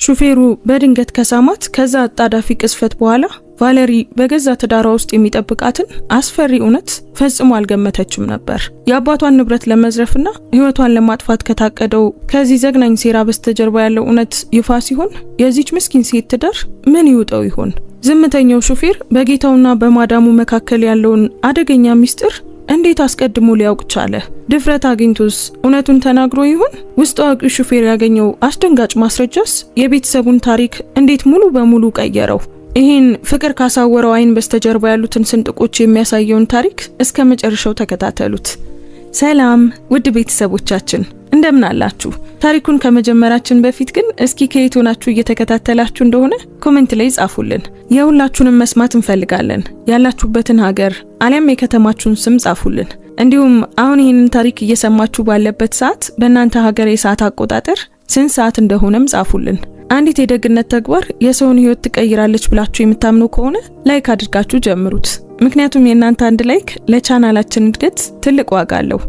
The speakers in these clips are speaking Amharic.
ሹፌሩ በድንገት ከሳማት ከዛ አጣዳፊ ቅስፈት በኋላ ቫለሪ በገዛ ትዳሯ ውስጥ የሚጠብቃትን አስፈሪ እውነት ፈጽሞ አልገመተችም ነበር። የአባቷን ንብረት ለመዝረፍና ሕይወቷን ለማጥፋት ከታቀደው ከዚህ ዘግናኝ ሴራ በስተጀርባ ያለው እውነት ይፋ ሲሆን የዚች ምስኪን ሴት ትዳር ምን ይውጠው ይሆን? ዝምተኛው ሹፌር በጌታውና በማዳሙ መካከል ያለውን አደገኛ ሚስጥር እንዴት አስቀድሞ ሊያውቅ ቻለ? ድፍረት አግኝቶስ እውነቱን ተናግሮ ይሆን? ውስጥ አዋቂው ሹፌር ያገኘው አስደንጋጭ ማስረጃስ የቤተሰቡን ታሪክ እንዴት ሙሉ በሙሉ ቀየረው? ይህን ፍቅር ካሳወረው አይን በስተጀርባ ያሉትን ስንጥቆች የሚያሳየውን ታሪክ እስከ መጨረሻው ተከታተሉት። ሰላም ውድ ቤተሰቦቻችን እንደምን አላችሁ? ታሪኩን ከመጀመራችን በፊት ግን እስኪ ከየት ሆናችሁ እየተከታተላችሁ እንደሆነ ኮሜንት ላይ ጻፉልን። የሁላችሁንም መስማት እንፈልጋለን። ያላችሁበትን ሀገር አሊያም የከተማችሁን ስም ጻፉልን። እንዲሁም አሁን ይህንን ታሪክ እየሰማችሁ ባለበት ሰዓት በእናንተ ሀገር የሰዓት አቆጣጠር ስንት ሰዓት እንደሆነም ጻፉልን። አንዲት የደግነት ተግባር የሰውን ሕይወት ትቀይራለች ብላችሁ የምታምኑ ከሆነ ላይክ አድርጋችሁ ጀምሩት። ምክንያቱም የእናንተ አንድ ላይክ ለቻናላችን እድገት ትልቅ ዋጋ አለው።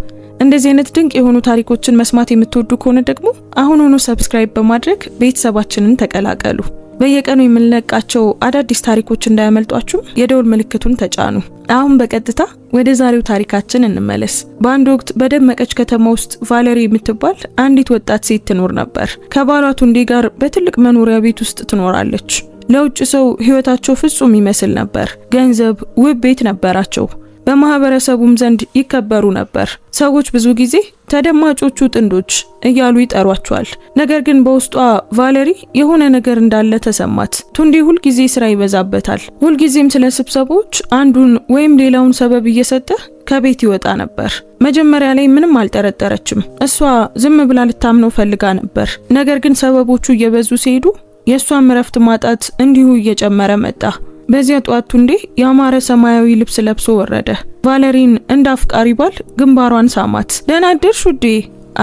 እንደዚህ አይነት ድንቅ የሆኑ ታሪኮችን መስማት የምትወዱ ከሆነ ደግሞ አሁኑኑ ሰብስክራይብ በማድረግ ቤተሰባችንን ተቀላቀሉ። በየቀኑ የምንለቃቸው አዳዲስ ታሪኮች እንዳያመልጧችሁ የደውል ምልክቱን ተጫኑ። አሁን በቀጥታ ወደ ዛሬው ታሪካችን እንመለስ። በአንድ ወቅት በደመቀች ከተማ ውስጥ ቫለሪ የምትባል አንዲት ወጣት ሴት ትኖር ነበር። ከባሏ ቱንዴ ጋር በትልቅ መኖሪያ ቤት ውስጥ ትኖራለች። ለውጭ ሰው ህይወታቸው ፍጹም ይመስል ነበር። ገንዘብ፣ ውብ ቤት ነበራቸው። በማህበረሰቡም ዘንድ ይከበሩ ነበር። ሰዎች ብዙ ጊዜ ተደማጮቹ ጥንዶች እያሉ ይጠሯቸዋል። ነገር ግን በውስጧ ቫለሪ የሆነ ነገር እንዳለ ተሰማት። ቱንዴ ሁልጊዜ ስራ ይበዛበታል። ሁልጊዜም ስለ ስብሰባዎች አንዱን ወይም ሌላውን ሰበብ እየሰጠ ከቤት ይወጣ ነበር። መጀመሪያ ላይ ምንም አልጠረጠረችም። እሷ ዝም ብላ ልታምነው ፈልጋ ነበር። ነገር ግን ሰበቦቹ እየበዙ ሲሄዱ የእሷም እረፍት ማጣት እንዲሁ እየጨመረ መጣ። በዚያ ጧት ቱንዴ ያማረ ሰማያዊ ልብስ ለብሶ ወረደ። ቫለሪን እንደ አፍቃሪ ባል ግንባሯን ሳማት። ደህና አደርሽ ውዴ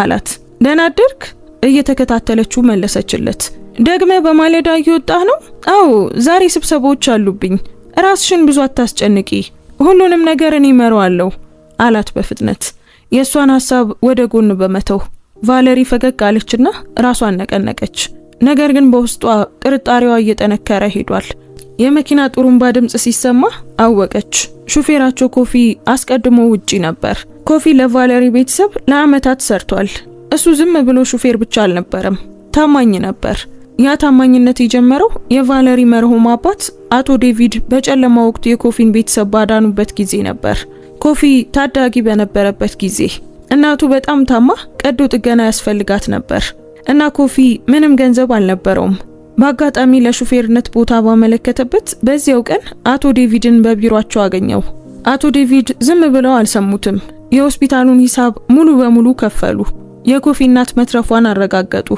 አላት። ደህና አደርክ? እየተከታተለችው መለሰችለት። ደግመ በማለዳ እየወጣህ ነው? አዎ ዛሬ ስብሰባዎች አሉብኝ። ራስሽን ብዙ አታስጨንቂ፣ ሁሉንም ነገር እኔ እመራዋለሁ አላት በፍጥነት የእሷን ሐሳብ ወደ ጎን በመተው። ቫለሪ ፈገግ አለችና ራሷን ነቀነቀች። ነገር ግን በውስጧ ጥርጣሬዋ እየጠነከረ ሄዷል። የመኪና ጡሩምባ ድምጽ ሲሰማ አወቀች። ሹፌራቸው ኮፊ አስቀድሞ ውጪ ነበር። ኮፊ ለቫለሪ ቤተሰብ ለአመታት ሰርቷል። እሱ ዝም ብሎ ሹፌር ብቻ አልነበረም፣ ታማኝ ነበር። ያ ታማኝነት የጀመረው የቫለሪ መርሆም አባት አቶ ዴቪድ በጨለማ ወቅት የኮፊን ቤተሰብ ባዳኑበት ጊዜ ነበር። ኮፊ ታዳጊ በነበረበት ጊዜ እናቱ በጣም ታማ ቀዶ ጥገና ያስፈልጋት ነበር እና ኮፊ ምንም ገንዘብ አልነበረውም። በአጋጣሚ ለሹፌርነት ቦታ ባመለከተበት በዚያው ቀን አቶ ዴቪድን በቢሮአቸው አገኘው። አቶ ዴቪድ ዝም ብለው አልሰሙትም። የሆስፒታሉን ሂሳብ ሙሉ በሙሉ ከፈሉ። የኮፊ እናት መትረፏን አረጋገጡ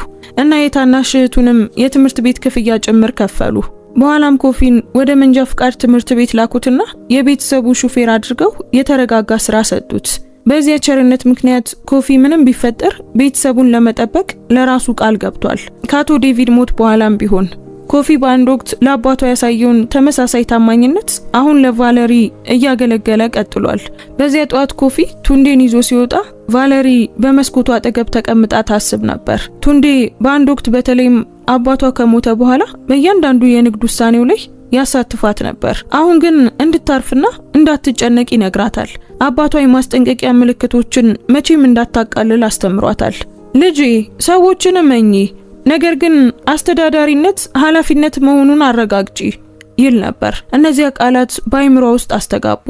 እና የታናሽ እህቱንም የትምህርት ቤት ክፍያ ጭምር ከፈሉ። በኋላም ኮፊን ወደ መንጃ ፍቃድ ትምህርት ቤት ላኩትና የቤተሰቡ ሹፌር አድርገው የተረጋጋ ስራ ሰጡት። በዚያ ቸርነት ምክንያት ኮፊ ምንም ቢፈጠር ቤተሰቡን ለመጠበቅ ለራሱ ቃል ገብቷል። ከአቶ ዴቪድ ሞት በኋላም ቢሆን ኮፊ በአንድ ወቅት ለአባቷ ያሳየውን ተመሳሳይ ታማኝነት አሁን ለቫለሪ እያገለገለ ቀጥሏል። በዚያ ጧት ኮፊ ቱንዴን ይዞ ሲወጣ ቫለሪ በመስኮቱ አጠገብ ተቀምጣ ታስብ ነበር። ቱንዴ በአንድ ወቅት በተለይም አባቷ ከሞተ በኋላ በእያንዳንዱ የንግድ ውሳኔው ላይ ያሳትፋት ነበር። አሁን ግን እንድታርፍና እንዳትጨነቅ ይነግራታል። አባቷ የማስጠንቀቂያ ምልክቶችን መቼም እንዳታቃልል አስተምሯታል። ልጄ ሰዎችን እመኚ፣ ነገር ግን አስተዳዳሪነት ኃላፊነት መሆኑን አረጋግጪ ይል ነበር። እነዚያ ቃላት በአይምሯ ውስጥ አስተጋቡ።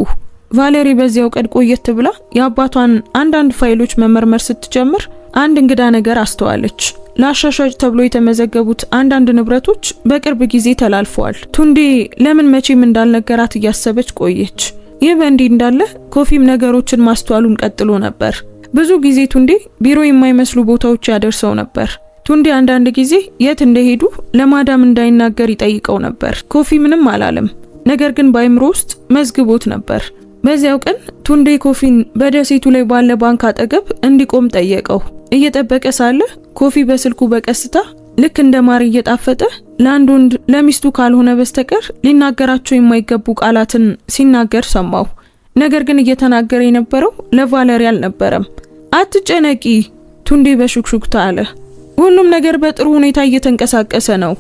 ቫለሪ በዚያው ቀን ቆየት ብላ የአባቷን አንዳንድ ፋይሎች መመርመር ስትጀምር አንድ እንግዳ ነገር አስተዋለች። ለአሻሻጭ ተብሎ የተመዘገቡት አንዳንድ ንብረቶች በቅርብ ጊዜ ተላልፈዋል። ቱንዴ ለምን መቼም እንዳልነገራት እያሰበች ቆየች። ይህ በእንዲህ እንዳለ ኮፊም ነገሮችን ማስተዋሉን ቀጥሎ ነበር። ብዙ ጊዜ ቱንዴ ቢሮ የማይመስሉ ቦታዎች ያደርሰው ነበር። ቱንዴ አንዳንድ ጊዜ የት እንደሄዱ ለማዳም እንዳይናገር ይጠይቀው ነበር። ኮፊ ምንም አላለም፣ ነገር ግን በአይምሮ ውስጥ መዝግቦት ነበር። በዚያው ቀን ቱንዴ ኮፊን በደሴቱ ላይ ባለ ባንክ አጠገብ እንዲቆም ጠየቀው። እየጠበቀ ሳለ ኮፊ በስልኩ በቀስታ ልክ እንደ ማር እየጣፈጠ ለአንድ ወንድ ለሚስቱ ካልሆነ በስተቀር ሊናገራቸው የማይገቡ ቃላትን ሲናገር ሰማው። ነገር ግን እየተናገረ የነበረው ለቫለሪ አልነበረም። አትጨነቂ ቱንዴ በሹክሹክታ አለ። ሁሉም ነገር በጥሩ ሁኔታ እየተንቀሳቀሰ ነው።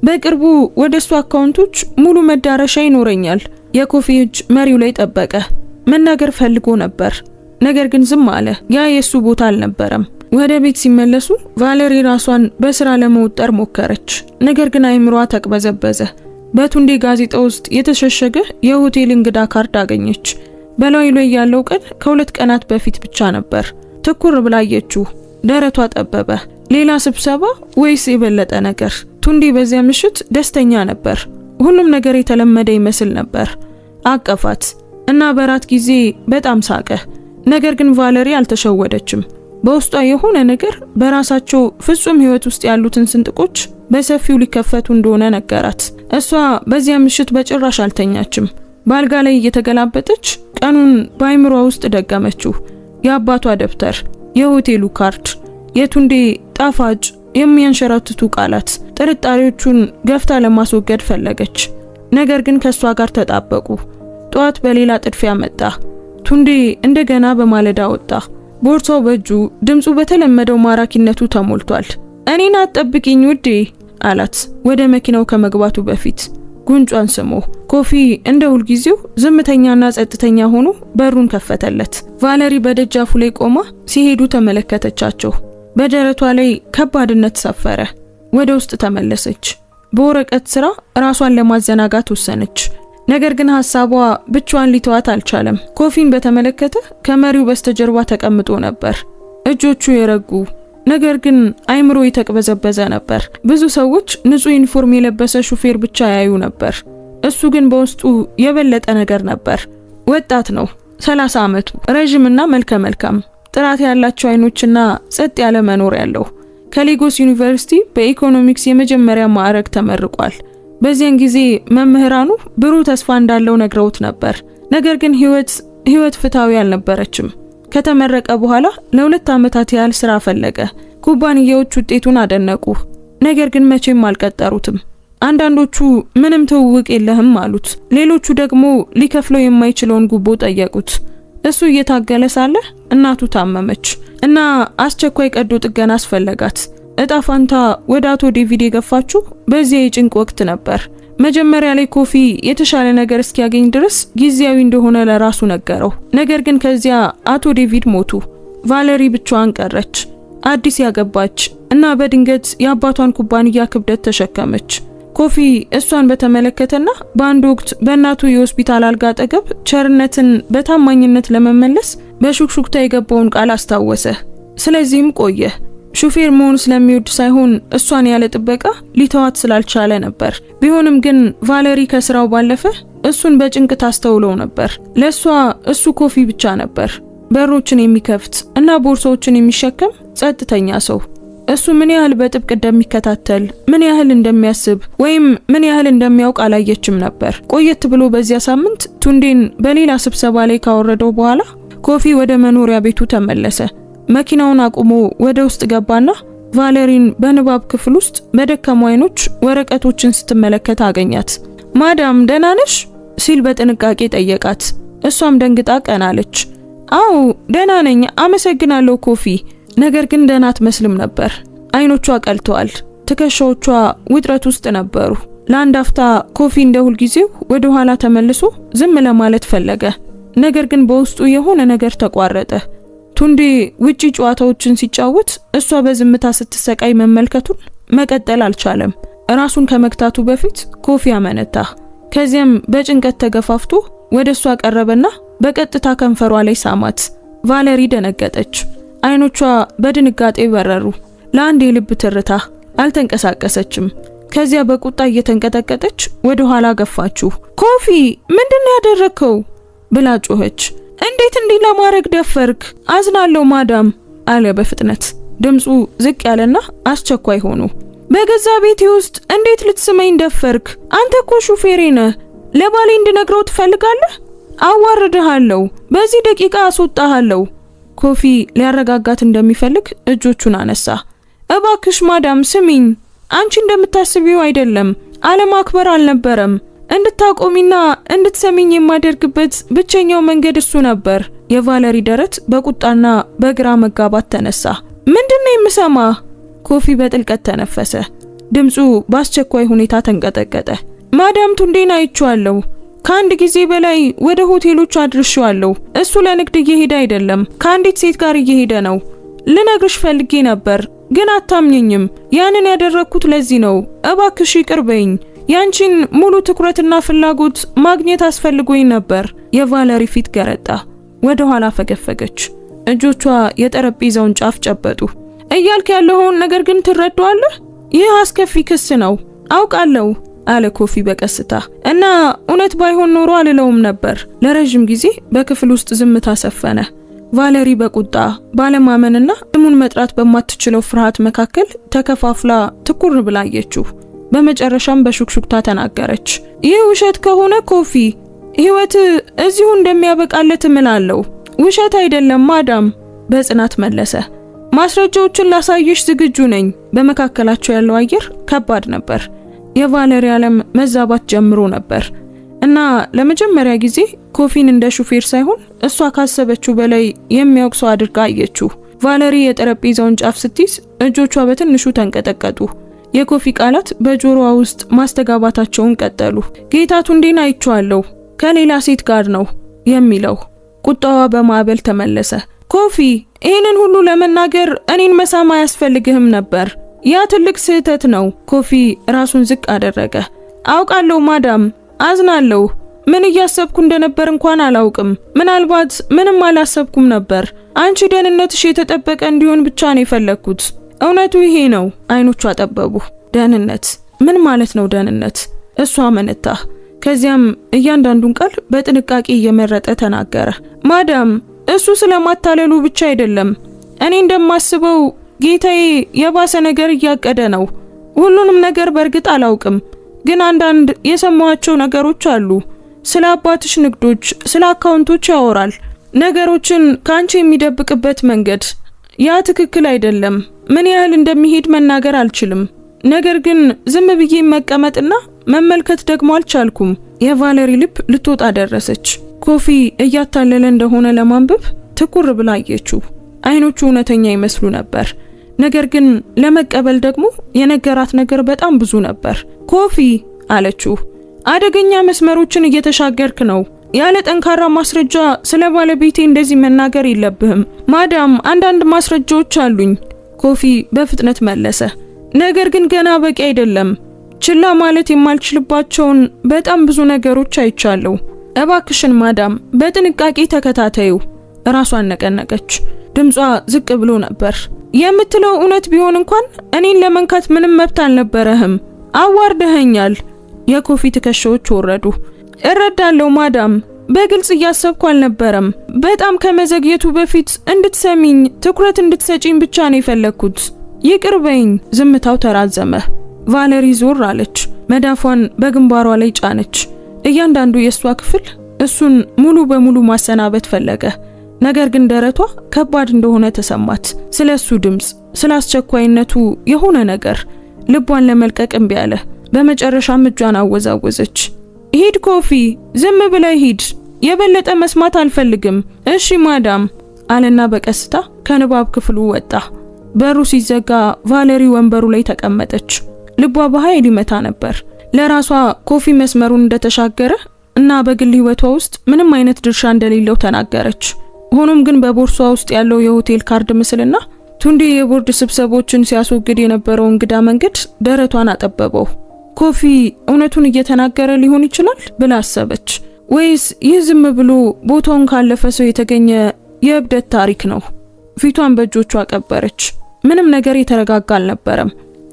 በቅርቡ ወደሱ አካውንቶች ሙሉ መዳረሻ ይኖረኛል። የኮፊ እጅ መሪው ላይ ጠበቀ። መናገር ፈልጎ ነበር፣ ነገር ግን ዝም አለ። ያ የሱ ቦታ አልነበረም። ወደ ቤት ሲመለሱ ቫለሪ ራሷን በስራ ለመውጠር ሞከረች፣ ነገር ግን አይምሯ ተቅበዘበዘ። በቱንዴ ጋዜጣ ውስጥ የተሸሸገ የሆቴል እንግዳ ካርድ አገኘች። በላዩ ላይ ያለው ቀን ከ2 ቀናት በፊት ብቻ ነበር። ትኩር ብላ አየችው። ደረቷ ጠበበ። ሌላ ስብሰባ ወይስ የበለጠ ነገር? ቱንዴ በዚያ ምሽት ደስተኛ ነበር። ሁሉም ነገር የተለመደ ይመስል ነበር። አቀፋት እና በራት ጊዜ በጣም ሳቀ። ነገር ግን ቫለሪ አልተሸወደችም። በውስጧ የሆነ ነገር በራሳቸው ፍጹም ህይወት ውስጥ ያሉትን ስንጥቆች በሰፊው ሊከፈቱ እንደሆነ ነገራት። እሷ በዚያ ምሽት በጭራሽ አልተኛችም። ባልጋ ላይ እየተገላበጠች ቀኑን በአይምሯ ውስጥ ደገመችው። የአባቷ ደብተር፣ የሆቴሉ ካርድ፣ የቱንዴ ጣፋጭ የሚያንሸራትቱ ቃላት። ጥርጣሬዎቹን ገፍታ ለማስወገድ ፈለገች፣ ነገር ግን ከሷ ጋር ተጣበቁ። ጧት በሌላ ጥድፊያ መጣ። ቱንዴ እንደገና በማለዳ ወጣ። ቦርሳው በእጁ፣ ድምፁ በተለመደው ማራኪነቱ ተሞልቷል። እኔን አትጠብቂኝ ውዴ አላት ወደ መኪናው ከመግባቱ በፊት። ጉንጯን ስሞ ኮፊ እንደ ሁልጊዜው ዝምተኛና ጸጥተኛ ሆኖ በሩን ከፈተለት። ቫለሪ በደጃፉ ላይ ቆማ ሲሄዱ ተመለከተቻቸው። በደረቷ ላይ ከባድነት ሰፈረ። ወደ ውስጥ ተመለሰች። በወረቀት ስራ ራሷን ለማዘናጋት ወሰነች። ነገር ግን ሐሳቧ ብቻዋን ሊተዋት አልቻለም። ኮፊን በተመለከተ ከመሪው በስተጀርባ ተቀምጦ ነበር። እጆቹ የረጉ፣ ነገር ግን አይምሮ የተቅበዘበዘ ነበር። ብዙ ሰዎች ንጹህ ዩኒፎርም የለበሰ ሹፌር ብቻ ያዩ ነበር። እሱ ግን በውስጡ የበለጠ ነገር ነበር። ወጣት ነው፣ 30 ዓመቱ፣ ረጅምና መልከ መልካም፣ ጥራት ያላቸው አይኖችና ጸጥ ያለ መኖር ያለው። ከሌጎስ ዩኒቨርሲቲ በኢኮኖሚክስ የመጀመሪያ ማዕረግ ተመርቋል። በዚያን ጊዜ መምህራኑ ብሩህ ተስፋ እንዳለው ነግረውት ነበር። ነገር ግን ህይወት ፍትሃዊ አልነበረችም። ከተመረቀ በኋላ ለ2 ዓመታት ያህል ስራ ፈለገ። ኩባንያዎች ውጤቱን አደነቁ፣ ነገር ግን መቼም አልቀጠሩትም። አንዳንዶቹ ምንም ትውውቅ የለህም አሉት። ሌሎቹ ደግሞ ሊከፍለው የማይችለውን ጉቦ ጠየቁት። እሱ እየታገለ ሳለ እናቱ ታመመች እና አስቸኳይ ቀዶ ጥገና አስፈለጋት። እጣ ፋንታ ወደ አቶ ዴቪድ የገፋችው በዚያ የጭንቅ ወቅት ነበር። መጀመሪያ ላይ ኮፊ የተሻለ ነገር እስኪያገኝ ድረስ ጊዜያዊ እንደሆነ ለራሱ ነገረው። ነገር ግን ከዚያ አቶ ዴቪድ ሞቱ። ቫለሪ ብቻዋን ቀረች፣ አዲስ ያገባች እና በድንገት የአባቷን ኩባንያ ክብደት ተሸከመች። ኮፊ እሷን በተመለከተና በአንድ ወቅት በእናቱ የሆስፒታል አልጋ አጠገብ ቸርነትን በታማኝነት ለመመለስ በሹክሹክታ የገባውን ቃል አስታወሰ። ስለዚህም ቆየ። ሹፌር መሆን ስለሚወድ ሳይሆን እሷን ያለ ጥበቃ ሊተዋት ስላልቻለ ነበር። ቢሆንም ግን ቫለሪ ከስራው ባለፈ እሱን በጭንቅ ታስተውለው ነበር። ለሷ እሱ ኮፊ ብቻ ነበር፣ በሮችን የሚከፍት እና ቦርሳዎችን የሚሸከም ጸጥተኛ ሰው። እሱ ምን ያህል በጥብቅ እንደሚከታተል፣ ምን ያህል እንደሚያስብ ወይም ምን ያህል እንደሚያውቅ አላየችም ነበር። ቆየት ብሎ በዚያ ሳምንት ቱንዴን በሌላ ስብሰባ ላይ ካወረደው በኋላ ኮፊ ወደ መኖሪያ ቤቱ ተመለሰ። መኪናውን አቁሞ ወደ ውስጥ ገባና ቫለሪን በንባብ ክፍል ውስጥ በደከሙ አይኖች ወረቀቶችን ስትመለከት አገኛት። ማዳም ደህና ነሽ ሲል በጥንቃቄ ጠየቃት። እሷም ደንግጣ ቀናለች። አዎ ደህና ነኝ አመሰግናለሁ ኮፊ። ነገር ግን ደህና አትመስልም ነበር። አይኖቿ ቀልተዋል፣ ትከሻዎቿ ውጥረት ውስጥ ነበሩ። ለአንድ አፍታ ኮፊ እንደ ሁልጊዜው ወደ ኋላ ተመልሶ ዝም ለማለት ፈለገ። ነገር ግን በውስጡ የሆነ ነገር ተቋረጠ። ቱንዴ ውጪ ጨዋታዎችን ሲጫወት እሷ በዝምታ ስትሰቃይ መመልከቱን መቀጠል አልቻለም። ራሱን ከመክታቱ በፊት ኮፊ አመነታ። ከዚያም በጭንቀት ተገፋፍቶ ወደሷ ቀረበና በቀጥታ ከንፈሯ ላይ ሳማት። ቫለሪ ደነገጠች። አይኖቿ በድንጋጤ በረሩ። ለአንድ የልብ ትርታ አልተንቀሳቀሰችም። ከዚያ በቁጣ እየተንቀጠቀጠች ወደ ኋላ ገፋችው። ኮፊ ምንድነው ያደረከው ብላ ጮኸች። እንዴት እንዲህ ለማድረግ ደፈርክ? አዝናለሁ ማዳም አለ በፍጥነት። ድምፁ ዝቅ ያለና አስቸኳይ ሆኖ። በገዛ ቤቴ ውስጥ እንዴት ልትስመኝ ደፈርክ? አንተ እኮ ሹፌሬ ነህ። ለባሌ እንድነግረው ትፈልጋለህ? አዋርድሃለሁ። በዚህ ደቂቃ አስወጣሃለሁ። ኮፊ ሊያረጋጋት እንደሚፈልግ እጆቹን አነሳ። እባክሽ ማዳም ስሚኝ፣ አንቺ እንደምታስቢው አይደለም። አለማክበር አልነበረም። እንድታቆሚና እንድትሰሚኝ የማደርግበት ብቸኛው መንገድ እሱ ነበር። የቫለሪ ደረት በቁጣና በግራ መጋባት ተነሳ። ምንድነው የምሰማ? ኮፊ በጥልቀት ተነፈሰ። ድምፁ በአስቸኳይ ሁኔታ ተንቀጠቀጠ። ማዳም ቱንዴን አይቼዋለሁ። ከአንድ ጊዜ በላይ ወደ ሆቴሎች አድርሼዋለሁ። እሱ ለንግድ እየሄደ አይደለም፣ ከአንዲት ሴት ጋር እየሄደ ነው። ልነግርሽ ፈልጌ ነበር ግን አታምኝኝም። ያንን ያደረኩት ለዚህ ነው። እባክሽ ይቅር በይኝ። ያንቺን ሙሉ ትኩረትና ፍላጎት ማግኘት አስፈልጎኝ ነበር። የቫለሪ ፊት ገረጣ። ወደ ኋላ ፈገፈገች። እጆቿ የጠረጴዛውን ጫፍ ጨበጡ። እያልክ ያለውን ነገር ግን ትረዳዋለህ? ይህ አስከፊ ክስ ነው። አውቃለሁ አለ ኮፊ በቀስታ። እና እውነት ባይሆን ኖሮ አልለውም ነበር። ለረጅም ጊዜ በክፍል ውስጥ ዝምታ ሰፈነ። ቫለሪ በቁጣ ባለማመንና ስሙን መጥራት በማትችለው ፍርሃት መካከል ተከፋፍላ ትኩር ብላ አየችው። በመጨረሻም በሹክሹክታ ተናገረች። ይህ ውሸት ከሆነ ኮፊ ህይወት እዚሁ እንደሚያበቃለት እምላለሁ። ውሸት አይደለም ማዳም፣ በጽናት መለሰ። ማስረጃዎችን ላሳይሽ ዝግጁ ነኝ። በመካከላቸው ያለው አየር ከባድ ነበር። የቫለሪ ዓለም መዛባት ጀምሮ ነበር እና ለመጀመሪያ ጊዜ ኮፊን እንደ ሹፌር ሳይሆን እሷ ካሰበችው በላይ የሚያውቅ ሰው አድርጋ አየችው። ቫለሪ የጠረጴዛውን ጫፍ ስትይዝ እጆቿ በትንሹ ተንቀጠቀጡ። የኮፊ ቃላት በጆሮዋ ውስጥ ማስተጋባታቸውን ቀጠሉ። ጌታ ቱንዴን አይቼዋለሁ፣ ከሌላ ሴት ጋር ነው የሚለው። ቁጣዋ በማዕበል ተመለሰ። ኮፊ ይህንን ሁሉ ለመናገር እኔን መሳም አያስፈልግህም ነበር። ያ ትልቅ ስህተት ነው። ኮፊ ራሱን ዝቅ አደረገ። አውቃለሁ ማዳም፣ አዝናለሁ። ምን እያሰብኩ እንደነበር እንኳን አላውቅም። ምናልባት ምንም አላሰብኩም ነበር። አንቺ ደህንነትሽ የተጠበቀ እንዲሆን ብቻ ነው የፈለግኩት። እውነቱ ይሄ ነው። አይኖቿ ጠበቡ። ደህንነት? ምን ማለት ነው ደህንነት? እሷ አመነታ። ከዚያም እያንዳንዱን ቃል በጥንቃቄ እየመረጠ ተናገረ። ማዳም፣ እሱ ስለማታለሉ ብቻ አይደለም። እኔ እንደማስበው ጌታዬ የባሰ ነገር እያቀደ ነው። ሁሉንም ነገር በእርግጥ አላውቅም፣ ግን አንዳንድ የሰማኋቸው ነገሮች አሉ። ስለ አባትሽ ንግዶች፣ ስለ አካውንቶች ያወራል። ነገሮችን ካንቺ የሚደብቅበት መንገድ ያ ትክክል አይደለም። ምን ያህል እንደሚሄድ መናገር አልችልም። ነገር ግን ዝም ብዬ መቀመጥና መመልከት ደግሞ አልቻልኩም። የቫለሪ ልብ ልትወጣ ደረሰች። ኮፊ እያታለለ እንደሆነ ለማንበብ ትኩር ብላ አየችው። አይኖቹ እውነተኛ ይመስሉ ነበር። ነገር ግን ለመቀበል ደግሞ የነገራት ነገር በጣም ብዙ ነበር። ኮፊ አለችው፣ አደገኛ መስመሮችን እየተሻገርክ ነው። ያለ ጠንካራ ማስረጃ ስለ ባለቤቴ እንደዚህ መናገር የለብህም። ማዳም፣ አንዳንድ ማስረጃዎች አሉኝ። ኮፊ በፍጥነት መለሰ። ነገር ግን ገና በቂ አይደለም። ችላ ማለት የማልችልባቸውን በጣም ብዙ ነገሮች አይቻለሁ። እባክሽን ማዳም፣ በጥንቃቄ ተከታተዩ። ራሷን ነቀነቀች። ድምጿ ዝቅ ብሎ ነበር። የምትለው እውነት ቢሆን እንኳን እኔን ለመንካት ምንም መብት አልነበረህም። አዋርደኸኛል። የኮፊ ትከሻዎች ወረዱ። እረዳለሁ ማዳም፣ በግልጽ እያሰብኩ አልነበረም። በጣም ከመዘግየቱ በፊት እንድትሰሚኝ፣ ትኩረት እንድትሰጪኝ ብቻ ነው የፈለግኩት። ይቅር በይኝ። ዝምታው ተራዘመ። ቫለሪ ዞር አለች። መዳፏን በግንባሯ ላይ ጫነች። እያንዳንዱ የሷ ክፍል እሱን ሙሉ በሙሉ ማሰናበት ፈለገ። ነገር ግን ደረቷ ከባድ እንደሆነ ተሰማት። ስለሱ ድምጽ፣ ስለ አስቸኳይነቱ የሆነ ነገር ልቧን ለመልቀቅ እምቢ አለ። በመጨረሻም እጇን አወዛወዘች። ሂድ ኮፊ፣ ዝም ብለህ ሂድ። የበለጠ መስማት አልፈልግም። እሺ ማዳም አለና በቀስታ ከንባብ ክፍሉ ወጣ። በሩ ሲዘጋ ቫለሪ ወንበሩ ላይ ተቀመጠች። ልቧ በኃይል ይመታ ነበር። ለራሷ ኮፊ መስመሩን እንደተሻገረ እና በግል ህይወቷ ውስጥ ምንም አይነት ድርሻ እንደሌለው ተናገረች። ሆኖም ግን በቦርሷ ውስጥ ያለው የሆቴል ካርድ ምስልና ቱንዴ የቦርድ ስብሰቦችን ሲያስወግድ የነበረው እንግዳ መንገድ ደረቷን አጠበበው። ኮፊ እውነቱን እየተናገረ ሊሆን ይችላል ብላ አሰበች። ወይስ ይህ ዝም ብሎ ቦታውን ካለፈ ሰው የተገኘ የእብደት ታሪክ ነው? ፊቷን በእጆቿ ቀበረች። ምንም ነገር የተረጋጋ አልነበረም።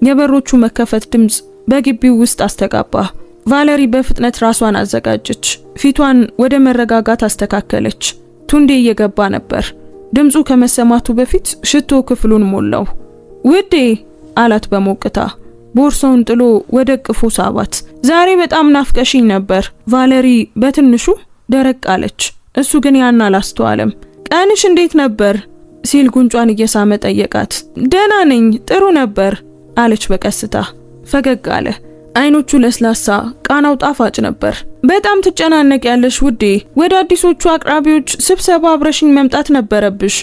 የበሮቹ መከፈት ድምጽ በግቢው ውስጥ አስተጋባ። ቫለሪ በፍጥነት ራሷን አዘጋጀች። ፊቷን ወደ መረጋጋት አስተካከለች። ቱንዴ እየገባ ነበር። ድምጹ ከመሰማቱ በፊት ሽቶ ክፍሉን ሞላው። ውዴ አላት በሞቅታ። ቦርሳውን ጥሎ ወደ ቅፉ ሳባት። ዛሬ በጣም ናፍቀሽኝ ነበር። ቫለሪ በትንሹ ደረቅ አለች። እሱ ግን ያን አላስተዋለም። ቀንሽ እንዴት ነበር ሲል ጉንጯን እየሳመ ጠየቃት። ደህና ነኝ፣ ጥሩ ነበር አለች በቀስታ። ፈገግ አለ። አይኖቹ ለስላሳ፣ ቃናው ጣፋጭ ነበር። በጣም ትጨናነቂያለሽ ውዴ። ወደ አዲሶቹ አቅራቢዎች ስብሰባ አብረሽኝ መምጣት ነበረብሽ።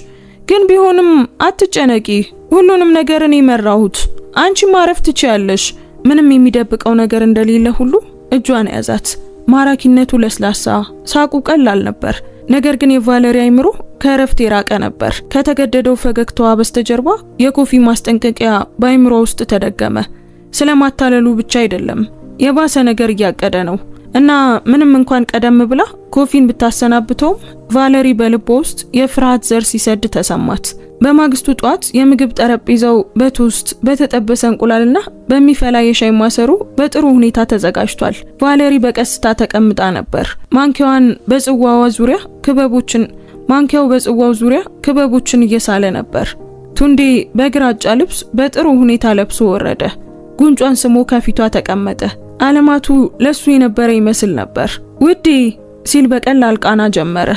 ግን ቢሆንም አትጨነቂ፣ ሁሉንም ነገር እኔ መራሁት። አንቺ ማረፍ ትችያለሽ። ምንም የሚደብቀው ነገር እንደሌለ ሁሉ እጇን ያዛት። ማራኪነቱ ለስላሳ፣ ሳቁ ቀላል ነበር። ነገር ግን የቫለሪ አይምሮ ከረፍት የራቀ ነበር። ከተገደደው ፈገግታዋ በስተጀርባ የኮፊ ማስጠንቀቂያ በአይምሮ ውስጥ ተደገመ። ስለማታለሉ ብቻ አይደለም፣ የባሰ ነገር እያቀደ ነው። እና ምንም እንኳን ቀደም ብላ ኮፊን ብታሰናብተውም ቫለሪ በልቧ ውስጥ የፍርሃት ዘር ሲሰድ ተሰማት። በማግስቱ ጧት የምግብ ጠረጴዛው በቶስት በተጠበሰ እንቁላልና በሚፈላ የሻይ ማሰሮ በጥሩ ሁኔታ ተዘጋጅቷል። ቫለሪ በቀስታ ተቀምጣ ነበር። ማንኪያው በጽዋው ዙሪያ ክበቦችን እየሳለ ነበር። ቱንዴ በግራጫ ልብስ በጥሩ ሁኔታ ለብሶ ወረደ። ጉንጯን ስሞ ከፊቷ ተቀመጠ። አለማቱ ለሱ የነበረ ይመስል ነበር። ውዴ ሲል በቀላል ቃና ጀመረ።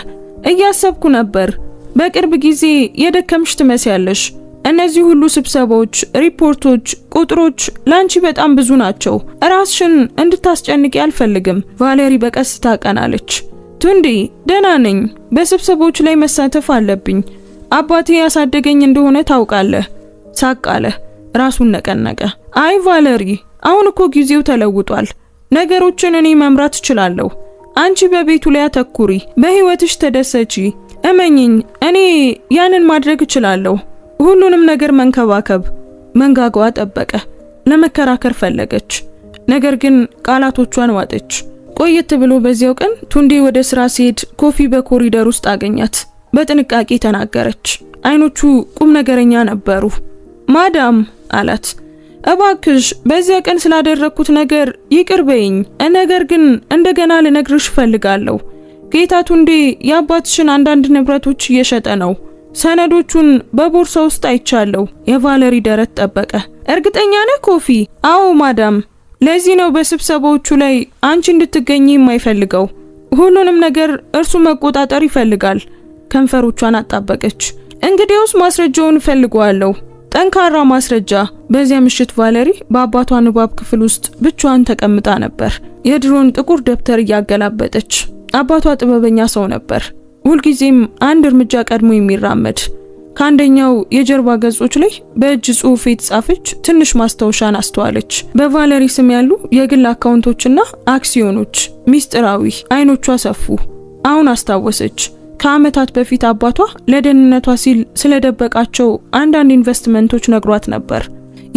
እያሰብኩ ነበር። በቅርብ ጊዜ የደከምሽ ትመስያለሽ። እነዚህ ሁሉ ስብሰባዎች፣ ሪፖርቶች፣ ቁጥሮች ላንቺ በጣም ብዙ ናቸው። ራስሽን እንድታስጨንቂ አልፈልግም። ቫለሪ በቀስታ ቀናለች። ቱንዴ ደህና ነኝ። በስብሰባዎች ላይ መሳተፍ አለብኝ። አባቴ ያሳደገኝ እንደሆነ ታውቃለህ። ሳቅ አለ። ራሱን ነቀነቀ። አይ ቫለሪ፣ አሁን እኮ ጊዜው ተለውጧል። ነገሮችን እኔ መምራት እችላለሁ። አንቺ በቤቱ ላይ አተኩሪ፣ በህይወትሽ ተደሰቺ። እመኚኝ፣ እኔ ያንን ማድረግ እችላለሁ። ሁሉንም ነገር መንከባከብ። መንጋጋዋ ጠበቀ። ለመከራከር ፈለገች፣ ነገር ግን ቃላቶቿን ዋጠች። ቆየት ብሎ በዚያው ቀን ቱንዴ ወደ ስራ ሲሄድ ኮፊ በኮሪደር ውስጥ አገኛት። በጥንቃቄ ተናገረች። አይኖቹ ቁም ነገረኛ ነበሩ። ማዳም አላት፣ እባክሽ በዚያ ቀን ስላደረኩት ነገር ይቅር በይኝ። ነገር ግን እንደገና ልነግርሽ ፈልጋለሁ። ጌታ ቱንዴ የአባትሽን አንዳንድ ንብረቶች እየሸጠ ነው። ሰነዶቹን በቦርሳ ውስጥ አይቻለሁ። የቫለሪ ደረት ጠበቀ። እርግጠኛ ነህ ኮፊ? አዎ ማዳም። ለዚህ ነው በስብሰባዎቹ ላይ አንቺ እንድትገኚ የማይፈልገው። ሁሉንም ነገር እርሱ መቆጣጠር ይፈልጋል። ከንፈሮቿን አጣበቀች። እንግዲያውስ ማስረጃውን ፈልጓለሁ፣ ጠንካራ ማስረጃ። በዚያ ምሽት ቫለሪ በአባቷ ንባብ ክፍል ውስጥ ብቻዋን ተቀምጣ ነበር፣ የድሮን ጥቁር ደብተር እያገላበጠች። አባቷ ጥበበኛ ሰው ነበር፣ ሁልጊዜም አንድ እርምጃ ቀድሞ የሚራመድ። ከአንደኛው የጀርባ ገጾች ላይ በእጅ ጽሑፍ የተጻፈች ትንሽ ማስታወሻን አስተዋለች። በቫለሪ ስም ያሉ የግል አካውንቶችና አክሲዮኖች፣ ሚስጥራዊ። አይኖቿ ሰፉ። አሁን አስታወሰች። ከዓመታት በፊት አባቷ ለደህንነቷ ሲል ስለደበቃቸው አንዳንድ ኢንቨስትመንቶች ነግሯት ነበር።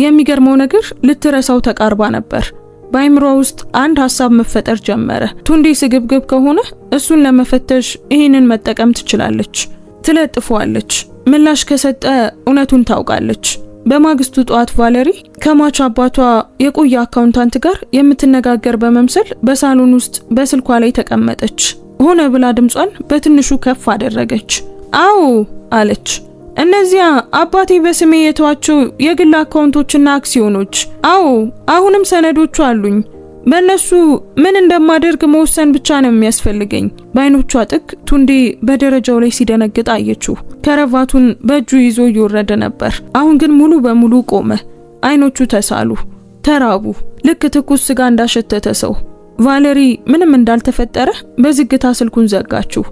የሚገርመው ነገር ልትረሳው ተቃርባ ነበር። በአይምሯ ውስጥ አንድ ሐሳብ መፈጠር ጀመረ። ቱንዴ ስግብግብ ከሆነ እሱን ለመፈተሽ ይህንን መጠቀም ትችላለች። ትለጥፈዋለች። ምላሽ ከሰጠ እውነቱን ታውቃለች። በማግስቱ ጠዋት ቫለሪ ከሟች አባቷ የቆየ አካውንታንት ጋር የምትነጋገር በመምሰል በሳሎን ውስጥ በስልኳ ላይ ተቀመጠች። ሆነ ብላ ድምጿን በትንሹ ከፍ አደረገች። አዎ አለች። እነዚያ አባቴ በስሜ የተዋቸው የግል አካውንቶችና አክሲዮኖች። አዎ አሁንም ሰነዶቹ አሉኝ። በእነሱ ምን እንደማደርግ መወሰን ብቻ ነው የሚያስፈልገኝ። በአይኖቿ ጥግ ቱንዴ በደረጃው ላይ ሲደነግጥ አየችው። ከረቫቱን በእጁ ይዞ እየወረደ ነበር። አሁን ግን ሙሉ በሙሉ ቆመ። አይኖቹ ተሳሉ፣ ተራቡ፣ ልክ ትኩስ ስጋ እንዳሸተተ ሰው። ቫለሪ ምንም እንዳልተፈጠረ በዝግታ ስልኩን ዘጋችው።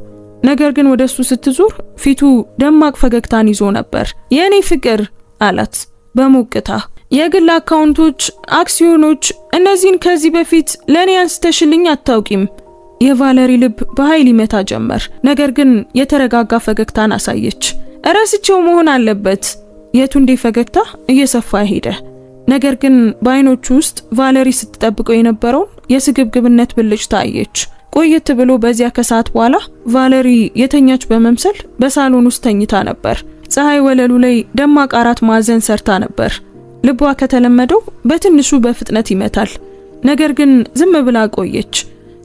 ነገር ግን ወደሱ ስትዞር ፊቱ ደማቅ ፈገግታን ይዞ ነበር። የኔ ፍቅር አላት በሞቅታ። የግል አካውንቶች፣ አክሲዮኖች፣ እነዚህን ከዚህ በፊት ለኔ አንስተሽልኝ አታውቂም። የቫለሪ ልብ በኃይል ይመታ ጀመር። ነገር ግን የተረጋጋ ፈገግታን አሳየች። እረስቸው መሆን አለበት። የቱንዴ ፈገግታ እየሰፋ ሄደ። ነገር ግን በአይኖቹ ውስጥ ቫለሪ ስትጠብቀው የነበረውን የስግብግብነት ብልጭታ አየች። ቆየት ብሎ በዚያ ከሰዓት በኋላ ቫለሪ የተኛች በመምሰል በሳሎን ውስጥ ተኝታ ነበር። ፀሐይ ወለሉ ላይ ደማቅ አራት ማዕዘን ሰርታ ነበር። ልቧ ከተለመደው በትንሹ በፍጥነት ይመታል። ነገር ግን ዝም ብላ ቆየች።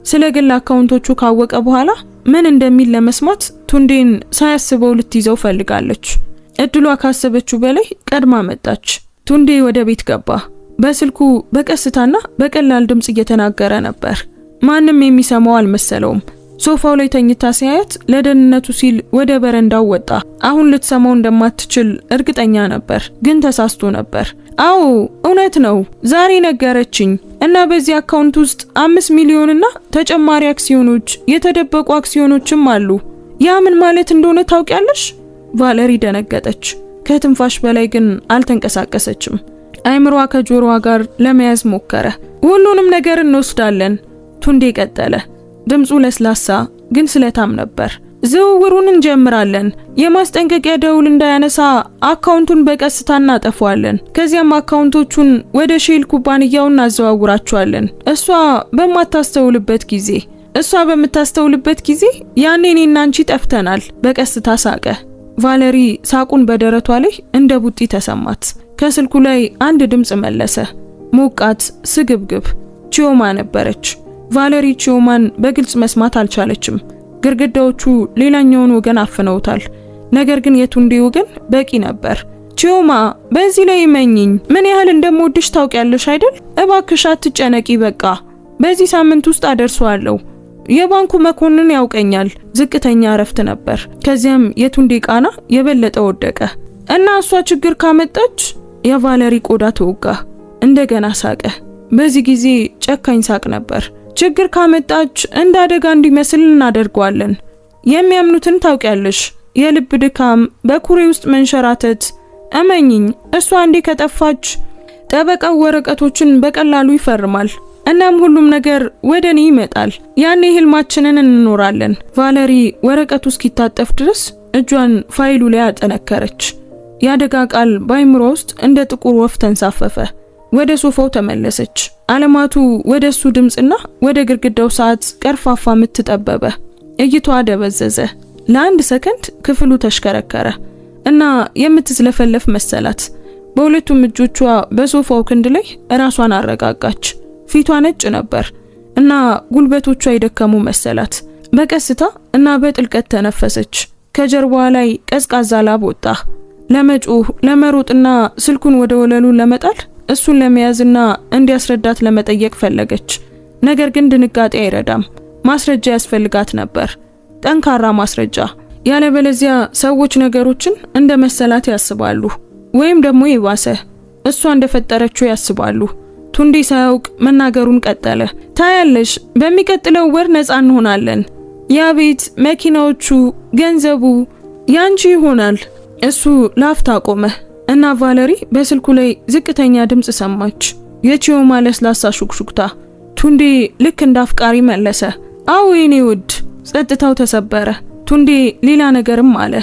ስለ ግል አካውንቶቹ ካወቀ በኋላ ምን እንደሚል ለመስማት ቱንዴን ሳያስበው ልትይዘው ፈልጋለች። እድሏ ካሰበችው በላይ ቀድማ መጣች። ቱንዴ ወደ ቤት ገባ። በስልኩ በቀስታና በቀላል ድምጽ እየተናገረ ነበር። ማንም የሚሰማው አልመሰለውም። ሶፋው ላይ ተኝታ ሲያያት ለደህንነቱ ሲል ወደ በረንዳው ወጣ። አሁን ልትሰማው እንደማትችል እርግጠኛ ነበር፣ ግን ተሳስቶ ነበር። አዎ እውነት ነው፣ ዛሬ ነገረችኝ። እና በዚህ አካውንት ውስጥ 5 ሚሊዮንና ተጨማሪ አክሲዮኖች፣ የተደበቁ አክሲዮኖችም አሉ። ያ ምን ማለት እንደሆነ ታውቂያለሽ? ቫለሪ ደነገጠች። ከትንፋሽ በላይ ግን አልተንቀሳቀሰችም። አይምሯ ከጆሮዋ ጋር ለመያዝ ሞከረ። ሁሉንም ነገር እንወስዳለን፣ ቱንዴ ቀጠለ። ድምፁ ለስላሳ ግን ስለታም ነበር። ዝውውሩን እንጀምራለን። የማስጠንቀቂያ ደውል እንዳያነሳ አካውንቱን በቀስታ እናጠፋዋለን። ከዚያም አካውንቶቹን ወደ ሼል ኩባንያው እናዘዋውራቸዋለን። እሷ በምታስተውልበት ጊዜ ያኔ እኔና አንቺ ጠፍተናል። በቀስታ ሳቀ። ቫለሪ ሳቁን በደረቷ ላይ እንደ ቡጢ ተሰማት። ከስልኩ ላይ አንድ ድምፅ መለሰ። ሞቃት፣ ስግብግብ። ቺዮማ ነበረች። ቫለሪ ቺዮማን በግልጽ መስማት አልቻለችም። ግርግዳዎቹ ሌላኛውን ወገን አፍነውታል። ነገር ግን የቱንዴ ወገን በቂ ነበር። ቺዮማ፣ በዚህ ላይ መኝኝ፣ ምን ያህል እንደምወድሽ ታውቂያለሽ አይደል? እባክሽ አትጨነቂ፣ በቃ በዚህ ሳምንት ውስጥ አደርሰዋለሁ። የባንኩ መኮንን ያውቀኛል። ዝቅተኛ እረፍት ነበር። ከዚያም የቱንዴ ቃና የበለጠ ወደቀ እና እሷ ችግር ካመጣች የቫለሪ ቆዳ ተወጋ። እንደገና ሳቀ። በዚህ ጊዜ ጨካኝ ሳቅ ነበር። ችግር ካመጣች እንደ አደጋ እንዲመስል እናደርገዋለን። የሚያምኑትን ታውቂያለሽ፣ የልብ ድካም፣ በኩሬ ውስጥ መንሸራተት። እመኝኝ፣ እሷ እንዴ ከጠፋች ጠበቃው ወረቀቶችን በቀላሉ ይፈርማል። እናም ሁሉም ነገር ወደ እኔ ይመጣል። ያኔ ህልማችንን እንኖራለን። ቫለሪ ወረቀቱ እስኪታጠፍ ድረስ እጇን ፋይሉ ላይ አጠነከረች። ያደጋ ቃል በአይምሮ ውስጥ እንደ ጥቁር ወፍ ተንሳፈፈ። ወደ ሶፋው ተመለሰች። አለማቱ ወደ እሱ ድምፅና ወደ ግድግዳው ሰዓት ቀርፋፋ ምትጠበበ። እይታዋ ደበዘዘ። ለአንድ ሰከንድ ክፍሉ ተሽከረከረ እና የምትዝለፈለፍ መሰላት። በሁለቱም እጆቿ በሶፋው ክንድ ላይ ራሷን አረጋጋች። ፊቷ ነጭ ነበር እና ጉልበቶቿ የደከሙ መሰላት። በቀስታ እና በጥልቀት ተነፈሰች። ከጀርባዋ ላይ ቀዝቃዛ ላብ ወጣ። ለመጮህ፣ ለመሮጥና ስልኩን ወደ ወለሉ ለመጣል እሱን ለመያዝና እንዲያስረዳት ለመጠየቅ ፈለገች። ነገር ግን ድንጋጤ አይረዳም። ማስረጃ ያስፈልጋት ነበር። ጠንካራ ማስረጃ። ያለበለዚያ ሰዎች ነገሮችን እንደ መሰላት ያስባሉ፣ ወይም ደግሞ የባሰ እሷ እንደፈጠረችው ያስባሉ። ቱንዴ ሳያውቅ መናገሩን ቀጠለ። ታያለሽ፣ በሚቀጥለው ወር ነፃ እንሆናለን። ያ ቤት፣ መኪናዎቹ፣ ገንዘቡ ያንቺ ይሆናል። እሱ ላፍታ ቆመ እና ቫለሪ በስልኩ ላይ ዝቅተኛ ድምፅ ሰማች። የቺዮማ ለስላሳ ሹክሹክታ። ቱንዴ ልክ እንደ አፍቃሪ መለሰ፣ አዎ የኔ ውድ። ጸጥታው ተሰበረ። ቱንዴ ሌላ ነገርም አለ።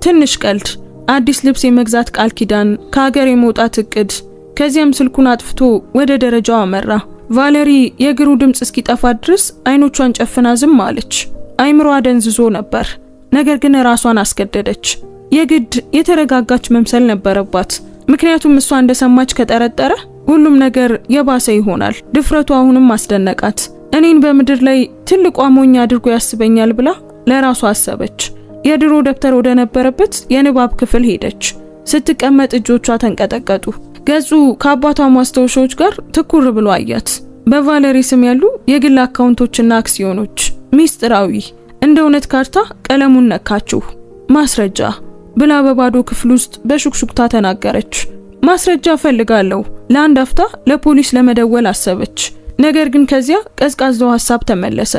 ትንሽ ቀልድ፣ አዲስ ልብስ የመግዛት ቃል ኪዳን፣ ከሀገር የመውጣት እቅድ። ከዚያም ስልኩን አጥፍቶ ወደ ደረጃው አመራ። ቫለሪ የእግሩ ድምፅ እስኪጠፋ ድረስ አይኖቿን ጨፍና ዝም አለች። አይምሯ ደንዝዞ ነበር። ነገር ግን ራሷን አስገደደች። የግድ የተረጋጋች መምሰል ነበረባት። ምክንያቱም እሷ እንደሰማች ከጠረጠረ ሁሉም ነገር የባሰ ይሆናል። ድፍረቱ አሁንም አስደነቃት። እኔን በምድር ላይ ትልቋ ሞኝ አድርጎ ያስበኛል ብላ ለራሷ አሰበች። የድሮ ደብተር ወደ ነበረበት የንባብ ክፍል ሄደች። ስትቀመጥ እጆቿ ተንቀጠቀጡ። ገጹ ከአባቷ ማስታወሻዎች ጋር ትኩር ብሎ አያት። በቫለሪ ስም ያሉ የግል አካውንቶችና አክሲዮኖች፣ ሚስጥራዊ እንደ እውነት ካርታ። ቀለሙን ነካችው። ማስረጃ ብላ በባዶ ክፍል ውስጥ በሹክሹክታ ተናገረች። ማስረጃ ፈልጋለሁ። ለአንድ አፍታ ለፖሊስ ለመደወል አሰበች። ነገር ግን ከዚያ ቀዝቃዛው ሐሳብ ተመለሰ።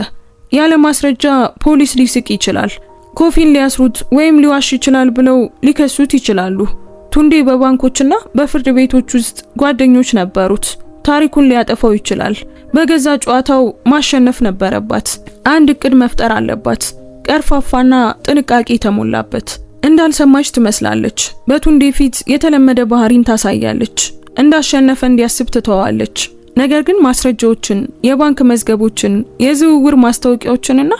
ያለ ማስረጃ ፖሊስ ሊስቅ ይችላል፣ ኮፊን ሊያስሩት ወይም ሊዋሽ ይችላል ብለው ሊከሱት ይችላሉ። ቱንዴ በባንኮችና በፍርድ ቤቶች ውስጥ ጓደኞች ነበሩት። ታሪኩን ሊያጠፋው ይችላል። በገዛ ጨዋታው ማሸነፍ ነበረባት። አንድ እቅድ መፍጠር አለባት፣ ቀርፋፋና ጥንቃቄ ተሞላበት። እንዳልሰማች ትመስላለች። በቱንዴ ፊት የተለመደ ባህሪን ታሳያለች። እንዳሸነፈ እንዲያስብ ትተዋለች። ነገር ግን ማስረጃዎችን፣ የባንክ መዝገቦችን፣ የዝውውር ማስታወቂያዎችንና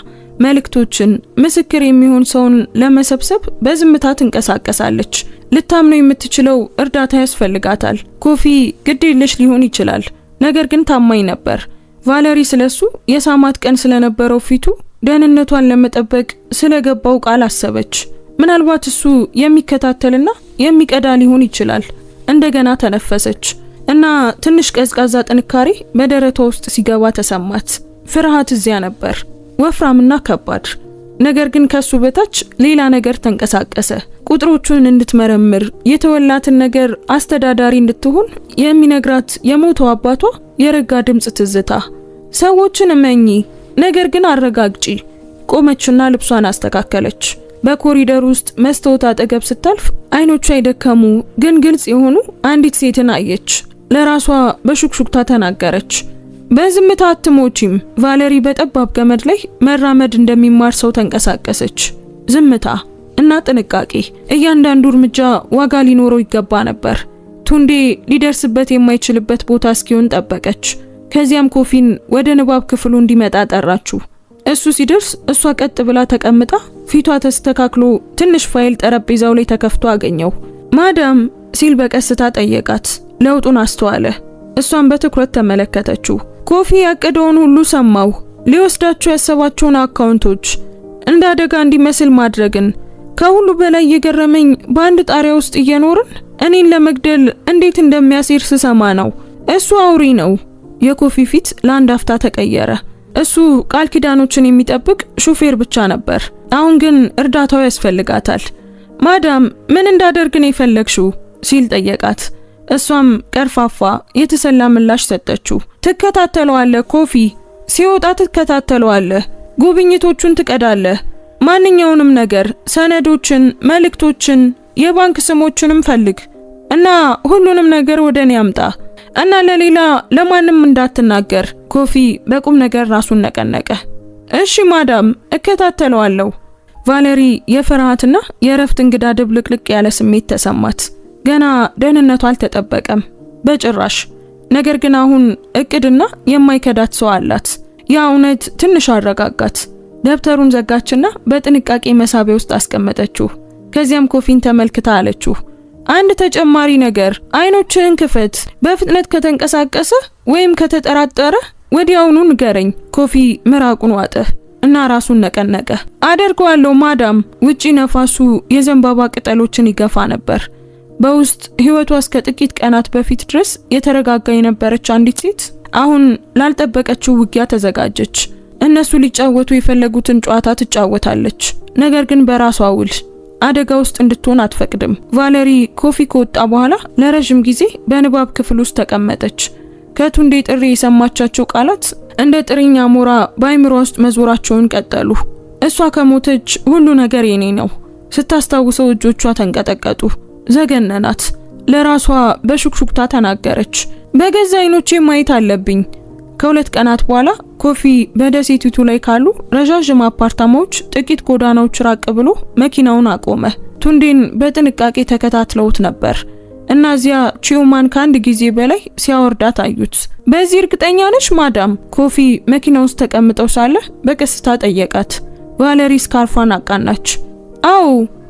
መልእክቶችን፣ ምስክር የሚሆን ሰውን ለመሰብሰብ በዝምታ ትንቀሳቀሳለች። ልታምነው የምትችለው እርዳታ ያስፈልጋታል። ኮፊ ግዴለሽ ሊሆን ይችላል፣ ነገር ግን ታማኝ ነበር። ቫለሪ ስለሱ የሳማት ቀን ስለነበረው ፊቱ ደህንነቷን ለመጠበቅ ስለገባው ቃል አሰበች። ምናልባት እሱ የሚከታተልና የሚቀዳ ሊሆን ይችላል። እንደገና ተነፈሰች እና ትንሽ ቀዝቃዛ ጥንካሬ በደረቷ ውስጥ ሲገባ ተሰማት። ፍርሃት እዚያ ነበር፣ ወፍራምና ከባድ። ነገር ግን ከሱ በታች ሌላ ነገር ተንቀሳቀሰ። ቁጥሮቹን እንድትመረምር፣ የተወላትን ነገር አስተዳዳሪ እንድትሆን የሚነግራት የሞተው አባቷ የረጋ ድምፅ ትዝታ። ሰዎችን እመኚ፣ ነገር ግን አረጋግጪ። ቆመችና ልብሷን አስተካከለች። በኮሪደር ውስጥ መስታወት አጠገብ ስታልፍ አይኖቿ የደከሙ ግን ግልጽ የሆኑ አንዲት ሴትን አየች። ለራሷ በሹክሹክታ ተናገረች፣ በዝምታ አትሞቺም። ቫለሪ በጠባብ ገመድ ላይ መራመድ እንደሚማር ሰው ተንቀሳቀሰች። ዝምታ እና ጥንቃቄ፣ እያንዳንዱ እርምጃ ዋጋ ሊኖረው ይገባ ነበር። ቱንዴ ሊደርስበት የማይችልበት ቦታ እስኪሆን ጠበቀች። ከዚያም ኮፊን ወደ ንባብ ክፍሉ እንዲመጣ ጠራችው። እሱ ሲደርስ እሷ ቀጥ ብላ ተቀምጣ ፊቷ ተስተካክሎ ትንሽ ፋይል ጠረጴዛው ላይ ተከፍቶ አገኘው። ማዳም ሲል በቀስታ ጠየቃት። ለውጡን አስተዋለ። እሷን በትኩረት ተመለከተችው። ኮፊ ያቀደውን ሁሉ ሰማው። ሊወስዳቸው ያሰባቸውን አካውንቶች እንደ አደጋ እንዲመስል ማድረግን። ከሁሉ በላይ የገረመኝ በአንድ ጣሪያ ውስጥ እየኖርን እኔን ለመግደል እንዴት እንደሚያሴር ስሰማ ነው። እሱ አውሪ ነው። የኮፊ ፊት ለአንድ አፍታ ተቀየረ። እሱ ቃል ኪዳኖችን የሚጠብቅ ሹፌር ብቻ ነበር። አሁን ግን እርዳታው ያስፈልጋታል። ማዳም ምን እንዳደርግ ነው የፈለግሽው ሲል ጠየቃት። እሷም ቀርፋፋ የተሰላ ምላሽ ሰጠችው። ትከታተለዋለህ ኮፊ፣ ሲወጣ ትከታተለዋለህ፣ ጉብኝቶቹን ትቀዳለህ፣ ማንኛውንም ነገር፣ ሰነዶችን፣ መልእክቶችን፣ የባንክ ስሞችንም ፈልግ እና ሁሉንም ነገር ወደኔ አምጣ እና ለሌላ ለማንም እንዳትናገር። ኮፊ በቁም ነገር ራሱን ነቀነቀ። እሺ ማዳም እከታተለዋለሁ። ቫለሪ የፍርሃትና የእረፍት እንግዳ ድብልቅልቅ ያለ ስሜት ተሰማት። ገና ደህንነቷ አልተጠበቀም በጭራሽ። ነገር ግን አሁን እቅድና የማይከዳት ሰው አላት። ያ እውነት ትንሽ አረጋጋት። ደብተሩን ዘጋችና በጥንቃቄ መሳቢያ ውስጥ አስቀመጠችው። ከዚያም ኮፊን ተመልክታ አለችው፣ አንድ ተጨማሪ ነገር፣ አይኖችህን ክፈት። በፍጥነት ከተንቀሳቀሰ ወይም ከተጠራጠረ ወዲያውኑ ንገረኝ። ኮፊ ምራቁን ዋጠ እና ራሱን ነቀነቀ። አደርገዋለሁ ማዳም። ውጪ ነፋሱ የዘንባባ ቅጠሎችን ይገፋ ነበር። በውስጥ ህይወቷ እስከ ጥቂት ቀናት በፊት ድረስ የተረጋጋ የነበረች አንዲት ሴት አሁን ላልጠበቀችው ውጊያ ተዘጋጀች። እነሱ ሊጫወቱ የፈለጉትን ጨዋታ ትጫወታለች፣ ነገር ግን በራሷ ውል። አደጋ ውስጥ እንድትሆን አትፈቅድም። ቫለሪ ኮፊ ከወጣ በኋላ ለረጅም ጊዜ በንባብ ክፍል ውስጥ ተቀመጠች። ከቱንዴ ጥሪ የሰማቻቸው ቃላት እንደ ጥሪኛ ሞራ በአይምሯ ውስጥ መዞራቸውን ቀጠሉ። እሷ ከሞተች ሁሉ ነገር የኔ ነው። ስታስታውሰው እጆቿ ተንቀጠቀጡ። ዘገነናት። ለራሷ በሹክሹክታ ተናገረች፣ በገዛ አይኖቼ ማየት አለብኝ። ከሁለት ቀናት በኋላ ኮፊ በደሴቲቱ ላይ ካሉ ረዣዥም አፓርታማዎች ጥቂት ጎዳናዎች ራቅ ብሎ መኪናውን አቆመ። ቱንዴን በጥንቃቄ ተከታትለውት ነበር እና እዚያ ቺዩማን ከአንድ ጊዜ በላይ ሲያወርዳት አዩት። በዚህ እርግጠኛ ነሽ ማዳም? ኮፊ መኪና ውስጥ ተቀምጠው ሳለ በቀስታ ጠየቃት። ቫለሪ ስካርፏን አቃናች። አዎ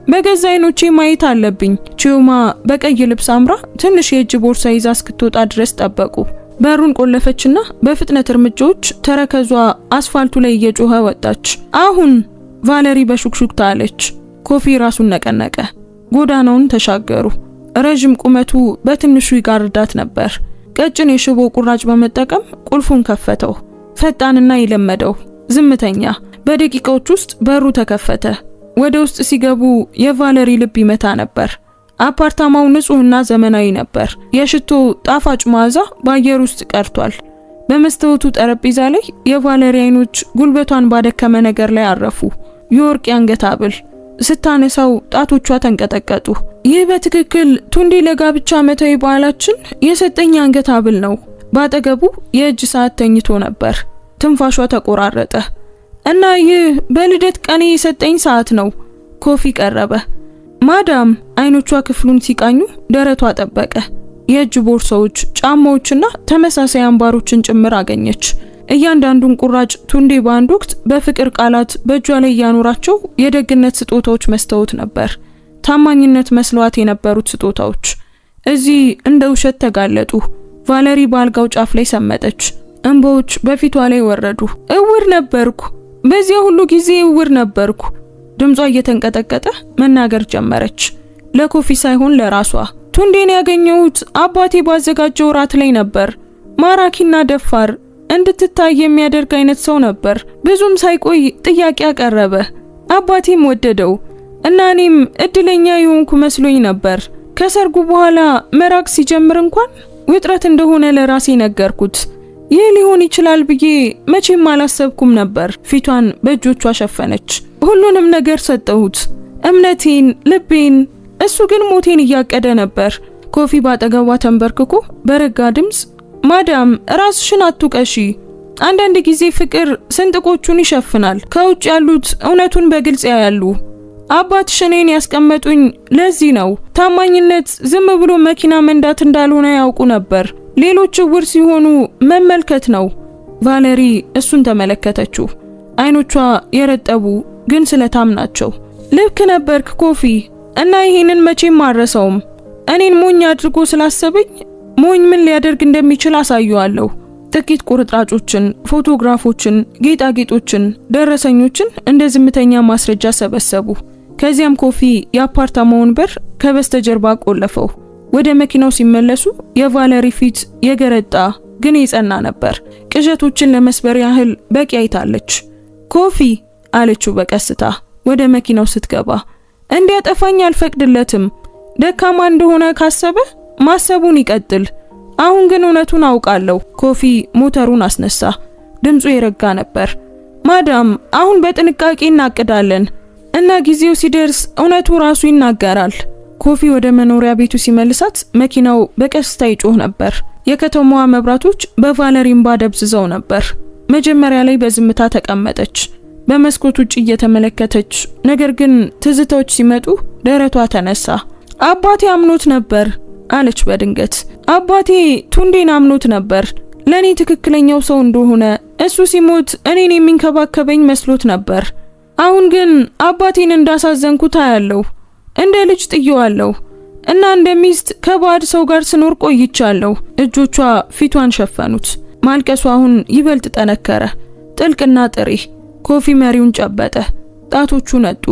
በገዛ አይኖቼ ማየት አለብኝ። ቺዩማ በቀይ ልብስ አምራ ትንሽ የእጅ ቦርሳ ይዛ እስክትወጣ ድረስ ጠበቁ። በሩን ቆለፈችና በፍጥነት እርምጃዎች ተረከዟ አስፋልቱ ላይ እየጮኸ ወጣች። አሁን ቫለሪ በሹክሹክታ አለች። ኮፊ ራሱን ነቀነቀ። ጎዳናውን ተሻገሩ። ረጅም ቁመቱ በትንሹ ይጋርዳት ነበር። ቀጭን የሽቦ ቁራጭ በመጠቀም ቁልፉን ከፈተው። ፈጣንና የለመደው ዝምተኛ። በደቂቃዎች ውስጥ በሩ ተከፈተ። ወደ ውስጥ ሲገቡ የቫለሪ ልብ ይመታ ነበር። አፓርታማው ንጹህና ዘመናዊ ነበር። የሽቶ ጣፋጭ መዓዛ በአየር ውስጥ ቀርቷል። በመስታወቱ ጠረጴዛ ላይ የቫለሪ አይኖች ጉልበቷን ባደከመ ነገር ላይ አረፉ። የወርቅ አንገት ሐብል ስታነሳው ጣቶቿ ተንቀጠቀጡ። ይህ በትክክል ቱንዴ ለጋብቻ ዓመታዊ በዓላችን የሰጠኝ አንገት ሐብል ነው። ባጠገቡ የእጅ ሰዓት ተኝቶ ነበር። ትንፋሿ ተቆራረጠ። እና ይህ በልደት ቀኔ የሰጠኝ ሰዓት ነው። ኮፊ ቀረበ። ማዳም አይኖቿ ክፍሉን ሲቃኙ ደረቷ ጠበቀ። የእጅ ቦርሳዎች፣ ጫማዎችና ተመሳሳይ አምባሮችን ጭምር አገኘች። እያንዳንዱን ቁራጭ ቱንዴ በአንድ ወቅት በፍቅር ቃላት በእጇ ላይ ያኖራቸው የደግነት ስጦታዎች መስታወት ነበር። ታማኝነት መስሏት የነበሩት ስጦታዎች እዚህ እንደ ውሸት ተጋለጡ። ቫለሪ በአልጋው ጫፍ ላይ ሰመጠች። እንባዎች በፊቷ ላይ ወረዱ። እውር ነበርኩ፣ በዚያ ሁሉ ጊዜ እውር ነበርኩ። ድምጿ እየተንቀጠቀጠ መናገር ጀመረች። ለኮፊ ሳይሆን ለራሷ። ቱንዴን ያገኘሁት አባቴ ባዘጋጀው ራት ላይ ነበር። ማራኪና ደፋር፣ እንድትታይ የሚያደርግ አይነት ሰው ነበር። ብዙም ሳይቆይ ጥያቄ አቀረበ። አባቴም ወደደው እና እኔም እድለኛ የሆንኩ መስሎኝ ነበር። ከሰርጉ በኋላ መራቅ ሲጀምር እንኳን ውጥረት እንደሆነ ለራሴ ነገርኩት። ይህ ሊሆን ይችላል ብዬ መቼም አላሰብኩም ነበር። ፊቷን በእጆቿ ሸፈነች። ሁሉንም ነገር ሰጠሁት። እምነቴን፣ ልቤን። እሱ ግን ሞቴን እያቀደ ነበር። ኮፊ ባጠገቧ ተንበርክኮ በረጋ ድምፅ ማዳም ራስሽን አትውቀሺ። አንዳንድ ጊዜ ፍቅር ስንጥቆቹን ይሸፍናል። ከውጭ ያሉት እውነቱን በግልጽ ያያሉ። አባትሽ እኔን ያስቀመጡኝ ለዚህ ነው። ታማኝነት ዝም ብሎ መኪና መንዳት እንዳልሆነ ያውቁ ነበር። ሌሎች እውር ሲሆኑ መመልከት ነው። ቫለሪ እሱን ተመለከተችው። አይኖቿ የረጠቡ ግን ስለታም ናቸው። ልክ ነበርክ ኮፊ፣ እና ይሄንን መቼም አልረሳውም። እኔን ሞኝ አድርጎ ስላሰበኝ ሞኝ ምን ሊያደርግ እንደሚችል አሳየዋለሁ። ጥቂት ቁርጥራጮችን፣ ፎቶግራፎችን፣ ጌጣጌጦችን፣ ደረሰኞችን እንደ ዝምተኛ ማስረጃ ሰበሰቡ። ከዚያም ኮፊ የአፓርታማውን በር ከበስተጀርባ ቆለፈው። ወደ መኪናው ሲመለሱ የቫለሪ ፊት የገረጣ ግን የጸና ነበር። ቅዠቶችን ለመስበር ያህል በቂ አይታለች። ኮፊ አለችው በቀስታ ወደ መኪናው ስትገባ። እንዲያጠፋኝ አልፈቅድለትም። ደካማ እንደሆነ ካሰበ ማሰቡን ይቀጥል። አሁን ግን እውነቱን አውቃለሁ። ኮፊ ሞተሩን አስነሳ። ድምፁ የረጋ ነበር። ማዳም አሁን በጥንቃቄ እናቅዳለን እና ጊዜው ሲደርስ እውነቱ ራሱ ይናገራል። ኮፊ ወደ መኖሪያ ቤቱ ሲመልሳት መኪናው በቀስታ ይጮህ ነበር። የከተማዋ መብራቶች በቫለሪ እንባ ደብዝዘው ነበር። መጀመሪያ ላይ በዝምታ ተቀመጠች፣ በመስኮት ውጭ እየተመለከተች። ነገር ግን ትዝታዎች ሲመጡ ደረቷ ተነሳ። አባቴ አምኖት ነበር አለች በድንገት። አባቴ ቱንዴን አምኖት ነበር። ለኔ ትክክለኛው ሰው እንደሆነ እሱ ሲሞት እኔን የሚንከባከበኝ መስሎት ነበር። አሁን ግን አባቴን እንዳሳዘንኩት አያለሁ። እንደ ልጅ ጥየዋለሁ እና እንደ ሚስት ከባድ ሰው ጋር ስኖር ቆይቻለሁ። እጆቿ ፊቷን ሸፈኑት። ማልቀሱ አሁን ይበልጥ ጠነከረ፣ ጥልቅና ጥሬ። ኮፊ መሪውን ጨበጠ። ጣቶቹ ነጡ።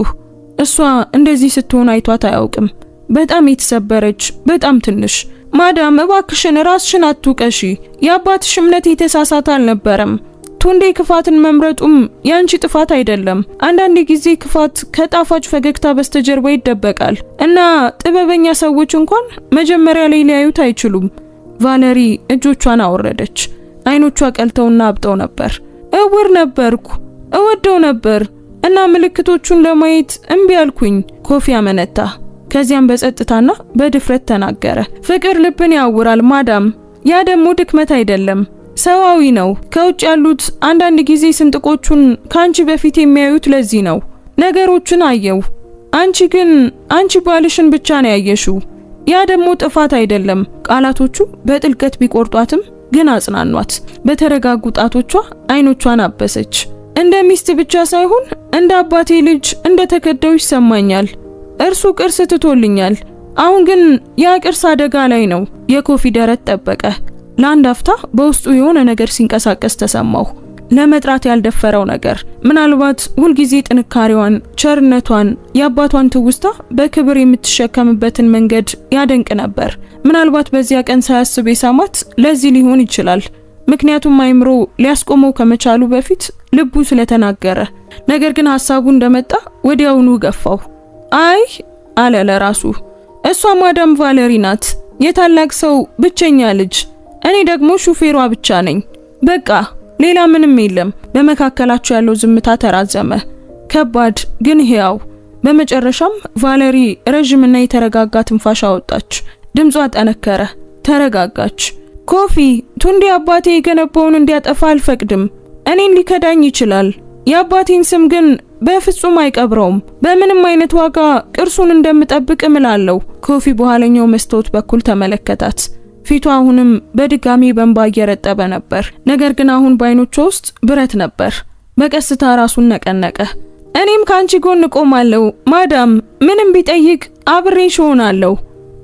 እሷ እንደዚህ ስትሆን አይቷት አያውቅም። በጣም የተሰበረች፣ በጣም ትንሽ። ማዳም እባክሽን ራስሽን አትውቀሺ። የአባትሽ እምነት የተሳሳተ አልነበረም። ቱንዴ ክፋትን መምረጡም ያንቺ ጥፋት አይደለም። አንዳንድ ጊዜ ክፋት ከጣፋጭ ፈገግታ በስተጀርባ ይደበቃል እና ጥበበኛ ሰዎች እንኳን መጀመሪያ ላይ ሊያዩት አይችሉም። ቫለሪ እጆቿን አወረደች። አይኖቿ ቀልተውና አብጠው ነበር። እውር ነበርኩ፣ እወደው ነበር እና ምልክቶቹን ለማየት እምቢ አልኩኝ። ኮፊ አመነታ። ከዚያም በጸጥታና በድፍረት ተናገረ። ፍቅር ልብን ያውራል ማዳም። ያ ደግሞ ድክመት አይደለም፣ ሰዋዊ ነው። ከውጭ ያሉት አንዳንድ ጊዜ ስንጥቆቹን ካንቺ በፊት የሚያዩት ለዚህ ነው። ነገሮችን አየው። አንቺ ባልሽን ብቻ ነው ያየሽው። ያ ደግሞ ጥፋት አይደለም። ቃላቶቹ በጥልቀት ቢቆርጧትም ግን አጽናኗት። በተረጋጉ ጣቶቿ አይኖቿን አበሰች። እንደ ሚስት ብቻ ሳይሆን እንደ አባቴ ልጅ እንደ ተከዳው ይሰማኛል። እርሱ ቅርስ ትቶልኛል። አሁን ግን ያ ቅርስ አደጋ ላይ ነው። የኮፊ ደረት ጠበቀ። ለአንድ አፍታ በውስጡ የሆነ ነገር ሲንቀሳቀስ ተሰማው። ለመጥራት ያልደፈረው ነገር። ምናልባት ሁልጊዜ ጥንካሬዋን፣ ቸርነቷን፣ የአባቷን ትውስታ በክብር የምትሸከምበትን መንገድ ያደንቅ ነበር። ምናልባት በዚያ ቀን ሳያስብ የሳማት ለዚህ ሊሆን ይችላል። ምክንያቱም አይምሮ ሊያስቆመው ከመቻሉ በፊት ልቡ ስለተናገረ። ነገር ግን ሐሳቡ እንደመጣ ወዲያውኑ ገፋው። አይ አለ ለራሱ፣ እሷ ማዳም ቫለሪ ናት፣ የታላቅ ሰው ብቸኛ ልጅ። እኔ ደግሞ ሹፌሯ ብቻ ነኝ። በቃ ሌላ ምንም የለም። በመካከላቸው ያለው ዝምታ ተራዘመ፣ ከባድ ግን ሕያው። በመጨረሻም ቫለሪ ረጅምና የተረጋጋ ትንፋሽ አወጣች። ድምጿ ጠነከረ፣ ተረጋጋች። ኮፊ፣ ቱንዴ አባቴ የገነባውን እንዲያጠፋ አልፈቅድም። እኔን ሊከዳኝ ይችላል። የአባቴን ስም ግን በፍጹም አይቀብረውም። በምንም አይነት ዋጋ ቅርሱን እንደምጠብቅ እምላለሁ። ኮፊ በኋለኛው መስታወት በኩል ተመለከታት። ፊቷ አሁንም በድጋሚ በእንባ እየረጠበ ነበር። ነገር ግን አሁን በአይኖቿ ውስጥ ብረት ነበር። በቀስታ ራሱን ነቀነቀ። እኔም ካንቺ ጎን ቆማለሁ ማዳም፣ ምንም ቢጠይቅ አብሬሽ ሆናለሁ።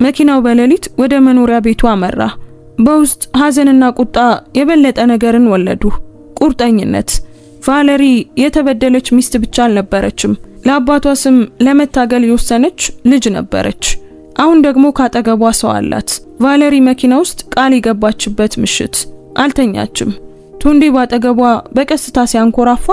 መኪናው በሌሊት ወደ መኖሪያ ቤቱ አመራ። በውስጥ ሐዘንና ቁጣ የበለጠ ነገርን ወለዱ። ቁርጠኝነት። ቫለሪ የተበደለች ሚስት ብቻ አልነበረችም፣ ለአባቷ ስም ለመታገል የወሰነች ልጅ ነበረች። አሁን ደግሞ ካጠገቧ ሰው አላት። ቫለሪ መኪና ውስጥ ቃል የገባችበት ምሽት። አልተኛችም። ቱንዴ ባጠገቧ በቀስታ ሲያንኮራፋ፣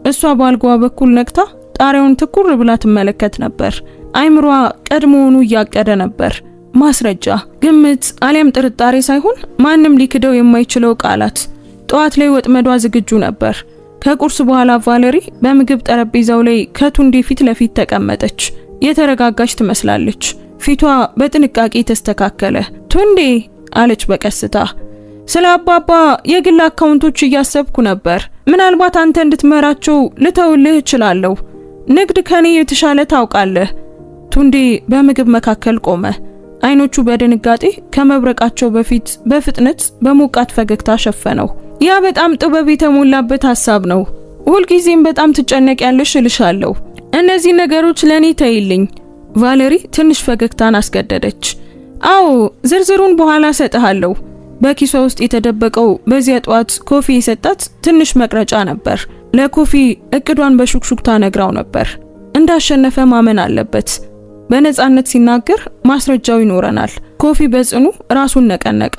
እሷ ባልጋዋ በኩል ነቅታ ጣሪያውን ትኩር ብላ ትመለከት ነበር። አይምሯ ቀድሞውኑ እያቀደ ነበር። ማስረጃ፣ ግምት አሊያም ጥርጣሬ ሳይሆን ማንም ሊክደው የማይችለው ቃላት። ጠዋት ላይ ወጥመዷ ዝግጁ ነበር። ከቁርስ በኋላ ቫለሪ በምግብ ጠረጴዛው ላይ ከቱንዴ ፊት ለፊት ተቀመጠች። የተረጋጋች ትመስላለች። ፊቷ በጥንቃቄ ተስተካከለ። ቱንዴ አለች በቀስታ። ስለ አባባ የግል አካውንቶች እያሰብኩ ነበር። ምናልባት አንተ እንድትመራቸው ልተውልህ እችላለሁ። ንግድ ከኔ የተሻለ ታውቃለህ። ቱንዴ በምግብ መካከል ቆመ። አይኖቹ በድንጋጤ ከመብረቃቸው በፊት በፍጥነት በሞቃት ፈገግታ ሸፈነው። ያ በጣም ጥበብ የተሞላበት ሐሳብ ነው። ሁልጊዜም በጣም ትጨነቂያለሽ እልሻለሁ። እነዚህ ነገሮች ለኔ ተይልኝ። ቫሌሪ ትንሽ ፈገግታን አስገደደች። አዎ ዝርዝሩን በኋላ ሰጥሃለሁ። በኪሷ ውስጥ የተደበቀው በዚያ ጧት ኮፊ የሰጣት ትንሽ መቅረጫ ነበር። ለኮፊ እቅዷን በሹክሹክታ ነግራው ነበር። እንዳሸነፈ ማመን አለበት። በነጻነት ሲናገር ማስረጃው ይኖረናል። ኮፊ በጽኑ ራሱን ነቀነቀ።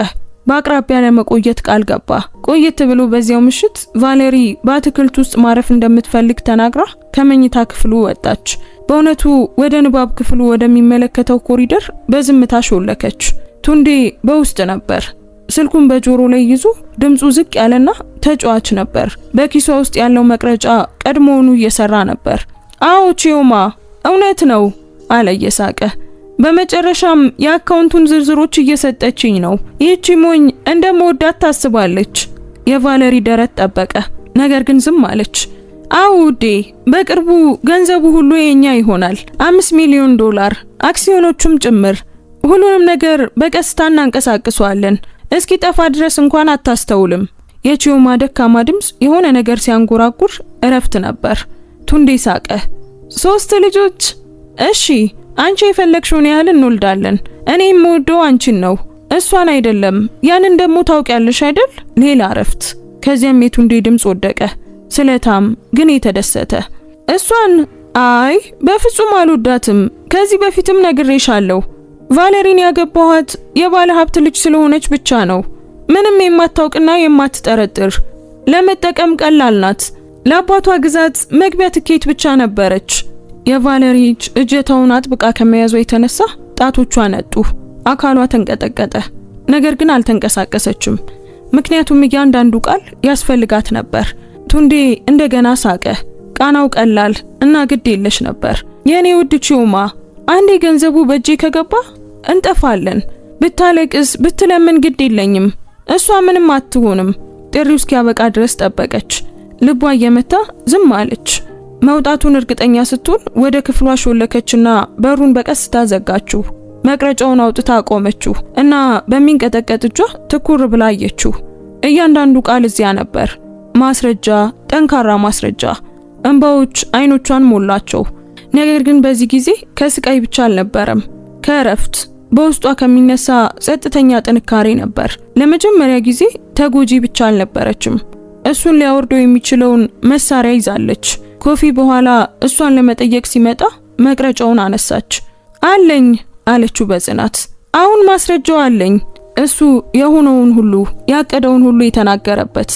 በአቅራቢያ ለመቆየት ቃል ገባ። ቆየት ብሎ በዚያው ምሽት ቫሌሪ በአትክልት ውስጥ ማረፍ እንደምትፈልግ ተናግራ ከመኝታ ክፍሉ ወጣች። በእውነቱ ወደ ንባብ ክፍሉ ወደሚመለከተው ኮሪደር በዝምታ ሾለከች። ቱንዴ በውስጥ ነበር። ስልኩን በጆሮ ላይ ይዞ ድምፁ ዝቅ ያለና ተጫዋች ነበር። በኪሷ ውስጥ ያለው መቅረጫ ቀድሞውኑ እየሰራ ነበር። አዎ ቺዮማ፣ እውነት ነው አለ እየሳቀ። በመጨረሻም የአካውንቱን ዝርዝሮች እየሰጠችኝ ነው። ይህቺ ሞኝ እንደምወዳት ታስባለች። የቫሌሪ ደረት ጠበቀ፣ ነገር ግን ዝም አለች። አዎ ውዴ፣ በቅርቡ ገንዘቡ ሁሉ የኛ ይሆናል። $5 ሚሊዮን፣ አክሲዮኖቹም ጭምር። ሁሉንም ነገር በቀስታ እናንቀሳቅሷለን። እስኪ ጠፋ ድረስ እንኳን አታስተውልም። የቺዮማ ደካማ ድምፅ የሆነ ነገር ሲያንጎራጉር እረፍት ነበር። ቱንዴ ሳቀ። 3 ልጆች? እሺ አንቺ የፈለግሽውን ያህል እንወልዳለን። እኔ የምወደው አንቺን ነው፣ እሷን አይደለም። ያንን ደግሞ ታውቂያለሽ አይደል? ሌላ እረፍት። ከዚያም የቱንዴ ድምፅ ወደቀ፣ ስለታም ግን የተደሰተ። እሷን? አይ በፍጹም አልወዳትም። ከዚህ በፊትም ነግሬሻለሁ። ቫሌሪን ያገባኋት የባለ ሀብት ልጅ ስለሆነች ብቻ ነው። ምንም የማታውቅና የማትጠረጥር፣ ለመጠቀም ቀላል ናት። ለአባቷ ግዛት መግቢያ ትኬት ብቻ ነበረች። የቫሌሪ እጀታውን አጥብቃ ከመያዟ የተነሳ ጣቶቿ ነጡ። አካሏ ተንቀጠቀጠ፣ ነገር ግን አልተንቀሳቀሰችም። ምክንያቱም እያንዳንዱ ቃል ያስፈልጋት ነበር። ቱንዴ እንደገና ሳቀ። ቃናው ቀላል እና ግድ የለሽ ነበር። የኔ ውድ ቺዮማ፣ አንዴ ገንዘቡ በእጄ ከገባ እንጠፋለን። ብታለቅስ ብትለምን ግድ የለኝም። እሷ ምንም አትሆንም። ጥሪው እስኪያበቃ ድረስ ጠበቀች። ልቧ እየመታ ዝም አለች። መውጣቱን እርግጠኛ ስትሆን ወደ ክፍሏ ሾለከችና በሩን በቀስታ ዘጋችው። መቅረጫውን አውጥታ አቆመችው እና በሚንቀጠቀጥ እጇ ትኩር ብላ አየችው። እያንዳንዱ ቃል እዚያ ነበር። ማስረጃ፣ ጠንካራ ማስረጃ። እንባዎች አይኖቿን ሞላቸው። ነገር ግን በዚህ ጊዜ ከስቃይ ብቻ አልነበረም፣ ከእረፍት፣ በውስጧ ከሚነሳ ጸጥተኛ ጥንካሬ ነበር። ለመጀመሪያ ጊዜ ተጎጂ ብቻ አልነበረችም። እሱን ሊያወርደው የሚችለውን መሳሪያ ይዛለች። ኮፊ በኋላ እሷን ለመጠየቅ ሲመጣ መቅረጫውን አነሳች። አለኝ አለችው በጽናት። አሁን ማስረጃው አለኝ። እሱ የሆነውን ሁሉ ያቀደውን ሁሉ የተናገረበት።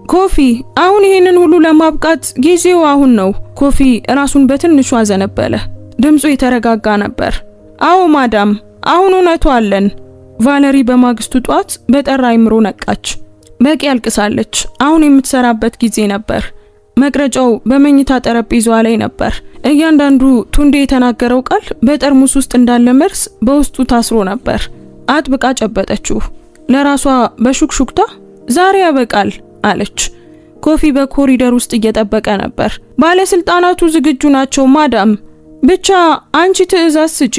ኮፊ፣ አሁን ይሄንን ሁሉ ለማብቃት ጊዜው አሁን ነው። ኮፊ ራሱን በትንሹ አዘነበለ። ድምፁ የተረጋጋ ነበር። አዎ ማዳም፣ አሁን እውነቱ አለን። ቫሌሪ በማግስቱ ጧት በጠራ አይምሮ ነቃች። በቂ አልቅሳለች። አሁን የምትሰራበት ጊዜ ነበር። መቅረጫው በመኝታ ጠረጴዛዋ ላይ ነበር። እያንዳንዱ ቱንዴ የተናገረው ቃል በጠርሙስ ውስጥ እንዳለ መርስ በውስጡ ታስሮ ነበር። አጥብቃ ጨበጠችው። ለራሷ በሹክሹክታ ዛሬ ያበቃል አለች። ኮፊ በኮሪደር ውስጥ እየጠበቀ ነበር። ባለስልጣናቱ ዝግጁ ናቸው ማዳም፣ ብቻ አንቺ ትዕዛዝ ስጪ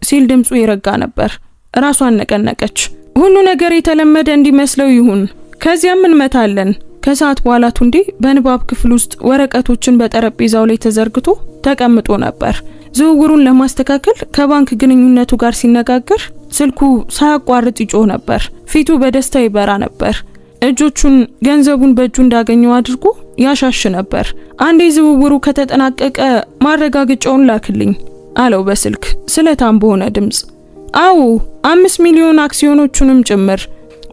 ሲል ድምፁ ይረጋ ነበር። ራሷን ነቀነቀች። ሁሉ ነገር የተለመደ እንዲመስለው ይሁን፣ ከዚያም እንመታለን። ከሰዓት በኋላ ቱንዴ በንባብ ክፍል ውስጥ ወረቀቶችን በጠረጴዛው ላይ ተዘርግቶ ተቀምጦ ነበር። ዝውውሩን ለማስተካከል ከባንክ ግንኙነቱ ጋር ሲነጋገር ስልኩ ሳያቋርጥ ይጮህ ነበር። ፊቱ በደስታ ይበራ ነበር። እጆቹን ገንዘቡን በእጁ እንዳገኘው አድርጎ ያሻሽ ነበር። አንዴ ዝውውሩ ከተጠናቀቀ ማረጋገጫውን ላክልኝ አለው በስልክ ስለታም በሆነ ድምጽ። አዎ 5 ሚሊዮን አክሲዮኖቹንም ጭምር።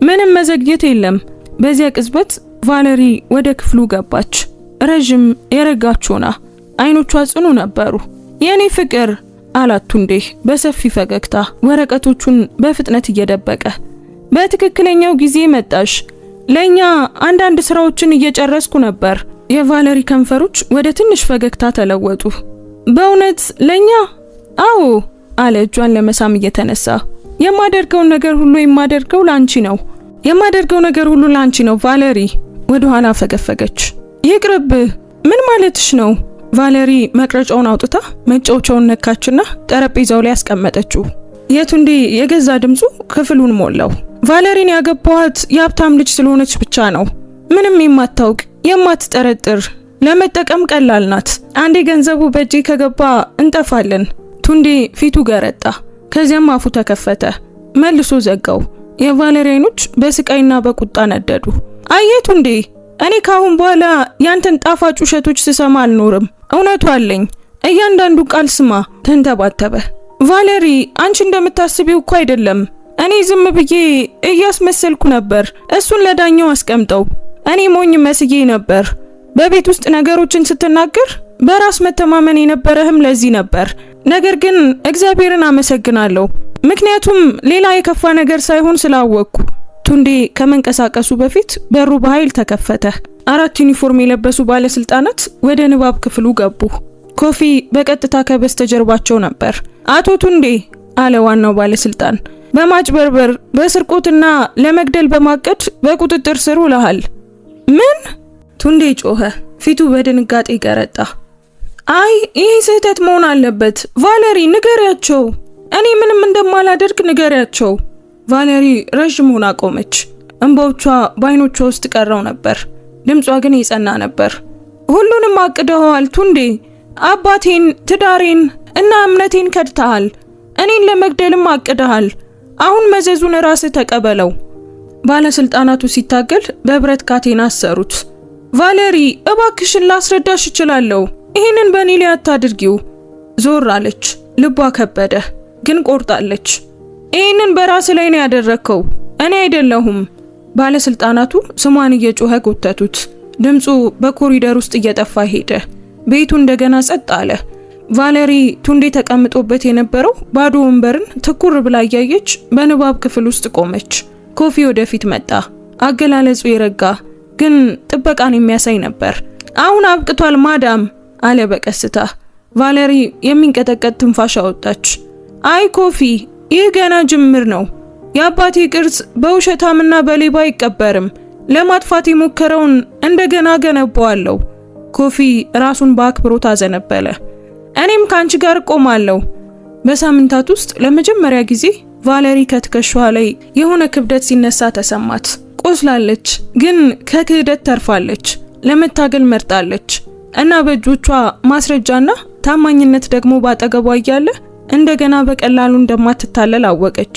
ምንም መዘግየት የለም። በዚያ ቅጽበት ቫሌሪ ወደ ክፍሉ ገባች። ረጅም የረጋች ሆና አይኖቿ ጽኑ ነበሩ። የኔ ፍቅር አላት ቱንዴ በሰፊ ፈገግታ ወረቀቶቹን በፍጥነት እየደበቀ። በትክክለኛው ጊዜ መጣሽ። ለኛ አንዳንድ ስራዎችን እየጨረስኩ ነበር። የቫሌሪ ከንፈሮች ወደ ትንሽ ፈገግታ ተለወጡ። በእውነት ለኛ? አዎ አለ እጇን ለመሳም እየተነሳ። የማደርገውን ነገር ሁሉ የማደርገው ላንቺ ነው። የማደርገው ነገር ሁሉ ላንቺ ነው ቫለሪ። ወደ ኋላ ፈገፈገች። ይቅርብህ። ምን ማለትሽ ነው? ቫለሪ መቅረጫውን አውጥታ መጫወቻውን ነካችና ጠረጴዛው ላይ አስቀመጠችው። የቱንዴ የገዛ ድምፁ ክፍሉን ሞላው። ቫለሪን ያገባኋት የሀብታም ልጅ ስለሆነች ብቻ ነው። ምንም የማታውቅ የማትጠረጥር፣ ለመጠቀም ቀላል ናት። አንዴ ገንዘቡ በእጄ ከገባ እንጠፋለን። ቱንዴ ፊቱ ገረጣ። ከዚያም አፉ ተከፈተ፣ መልሶ ዘጋው። የቫለሪ አይኖች በስቃይና በቁጣ ነደዱ። አየህ ቱንዴ፣ እኔ ካሁን በኋላ ያንተን ጣፋጭ ውሸቶች ስሰማ አልኖርም። እውነቱ አለኝ። እያንዳንዱ ቃል ስማ። ተንተባተበ። ቫለሪ፣ አንቺ እንደምታስቢው እኮ አይደለም። እኔ ዝም ብዬ እያስመሰልኩ ነበር። እሱን ለዳኛው አስቀምጠው። እኔ ሞኝ መስዬ ነበር። በቤት ውስጥ ነገሮችን ስትናገር በራስ መተማመን የነበረህም ለዚህ ነበር። ነገር ግን እግዚአብሔርን አመሰግናለሁ፣ ምክንያቱም ሌላ የከፋ ነገር ሳይሆን ስላወቅኩ። ቱንዴ ከመንቀሳቀሱ በፊት በሩ በኃይል ተከፈተ። 4 ዩኒፎርም የለበሱ ባለስልጣናት ወደ ንባብ ክፍሉ ገቡ። ኮፊ በቀጥታ ከበስተጀርባቸው ነበር። አቶ ቱንዴ አለ ዋናው ባለስልጣን፣ በማጭበርበር በስርቆትና ለመግደል በማቀድ በቁጥጥር ስር ውለሃል። ምን? ቱንዴ ጮኸ። ፊቱ በድንጋጤ ገረጣ። አይ ይህ ስህተት መሆን አለበት። ቫለሪ ንገሪያቸው። እኔ ምንም እንደማላደርግ ንገሪያቸው። ቫለሪ ረዥም ሆና ቆመች። እንባዎቿ በአይኖቿ ውስጥ ቀረው ነበር። ድምጿ ግን የጸና ነበር። ሁሉንም አቅደኸዋል ቱንዴ። አባቴን፣ ትዳሬን እና እምነቴን ከድተሃል። እኔን ለመግደልም አቅደሃል። አሁን መዘዙን ራስህ ተቀበለው። ባለስልጣናቱ ሲታገል በብረት ካቴና አሰሩት። ቫለሪ እባክሽን ላስረዳሽ እችላለሁ። ይህንን በእኔ ላይ አታድርጊው። ዞር አለች። ልቧ ከበደ፣ ግን ቆርጣለች። ይህንን በራስ ላይ ነው ያደረከው፣ እኔ አይደለሁም። ባለስልጣናቱ ስሟን እየጮኸ ጎተቱት። ድምፁ በኮሪደር ውስጥ እየጠፋ ሄደ። ቤቱ እንደገና ጸጥ አለ። ቫለሪ ቱንዴ ተቀምጦበት የነበረው ባዶ ወንበርን ትኩር ብላ እያየች በንባብ ክፍል ውስጥ ቆመች። ኮፊ ወደፊት መጣ። አገላለጹ የረጋ ግን ጥበቃን የሚያሳይ ነበር። አሁን አብቅቷል ማዳም አለ በቀስታ። ቫለሪ የሚንቀጠቀጥ ትንፋሽ አወጣች። አይ ኮፊ፣ ይህ ገና ጅምር ነው። የአባቴ ቅርጽ በውሸታምና በሌባ አይቀበርም። ለማጥፋት የሞከረውን እንደገና ገነባዋለሁ። ኮፊ ራሱን በአክብሮት አዘነበለ። እኔም ካንቺ ጋር ቆማለሁ። በሳምንታት ውስጥ ለመጀመሪያ ጊዜ ቫለሪ ከትከሻዋ ላይ የሆነ ክብደት ሲነሳ ተሰማት። ቆስላለች፣ ግን ከክህደት ተርፋለች። ለመታገል መርጣለች እና በእጆቿ ማስረጃና ታማኝነት ደግሞ ባጠገቧ እያለ እንደገና በቀላሉ እንደማትታለል አወቀች።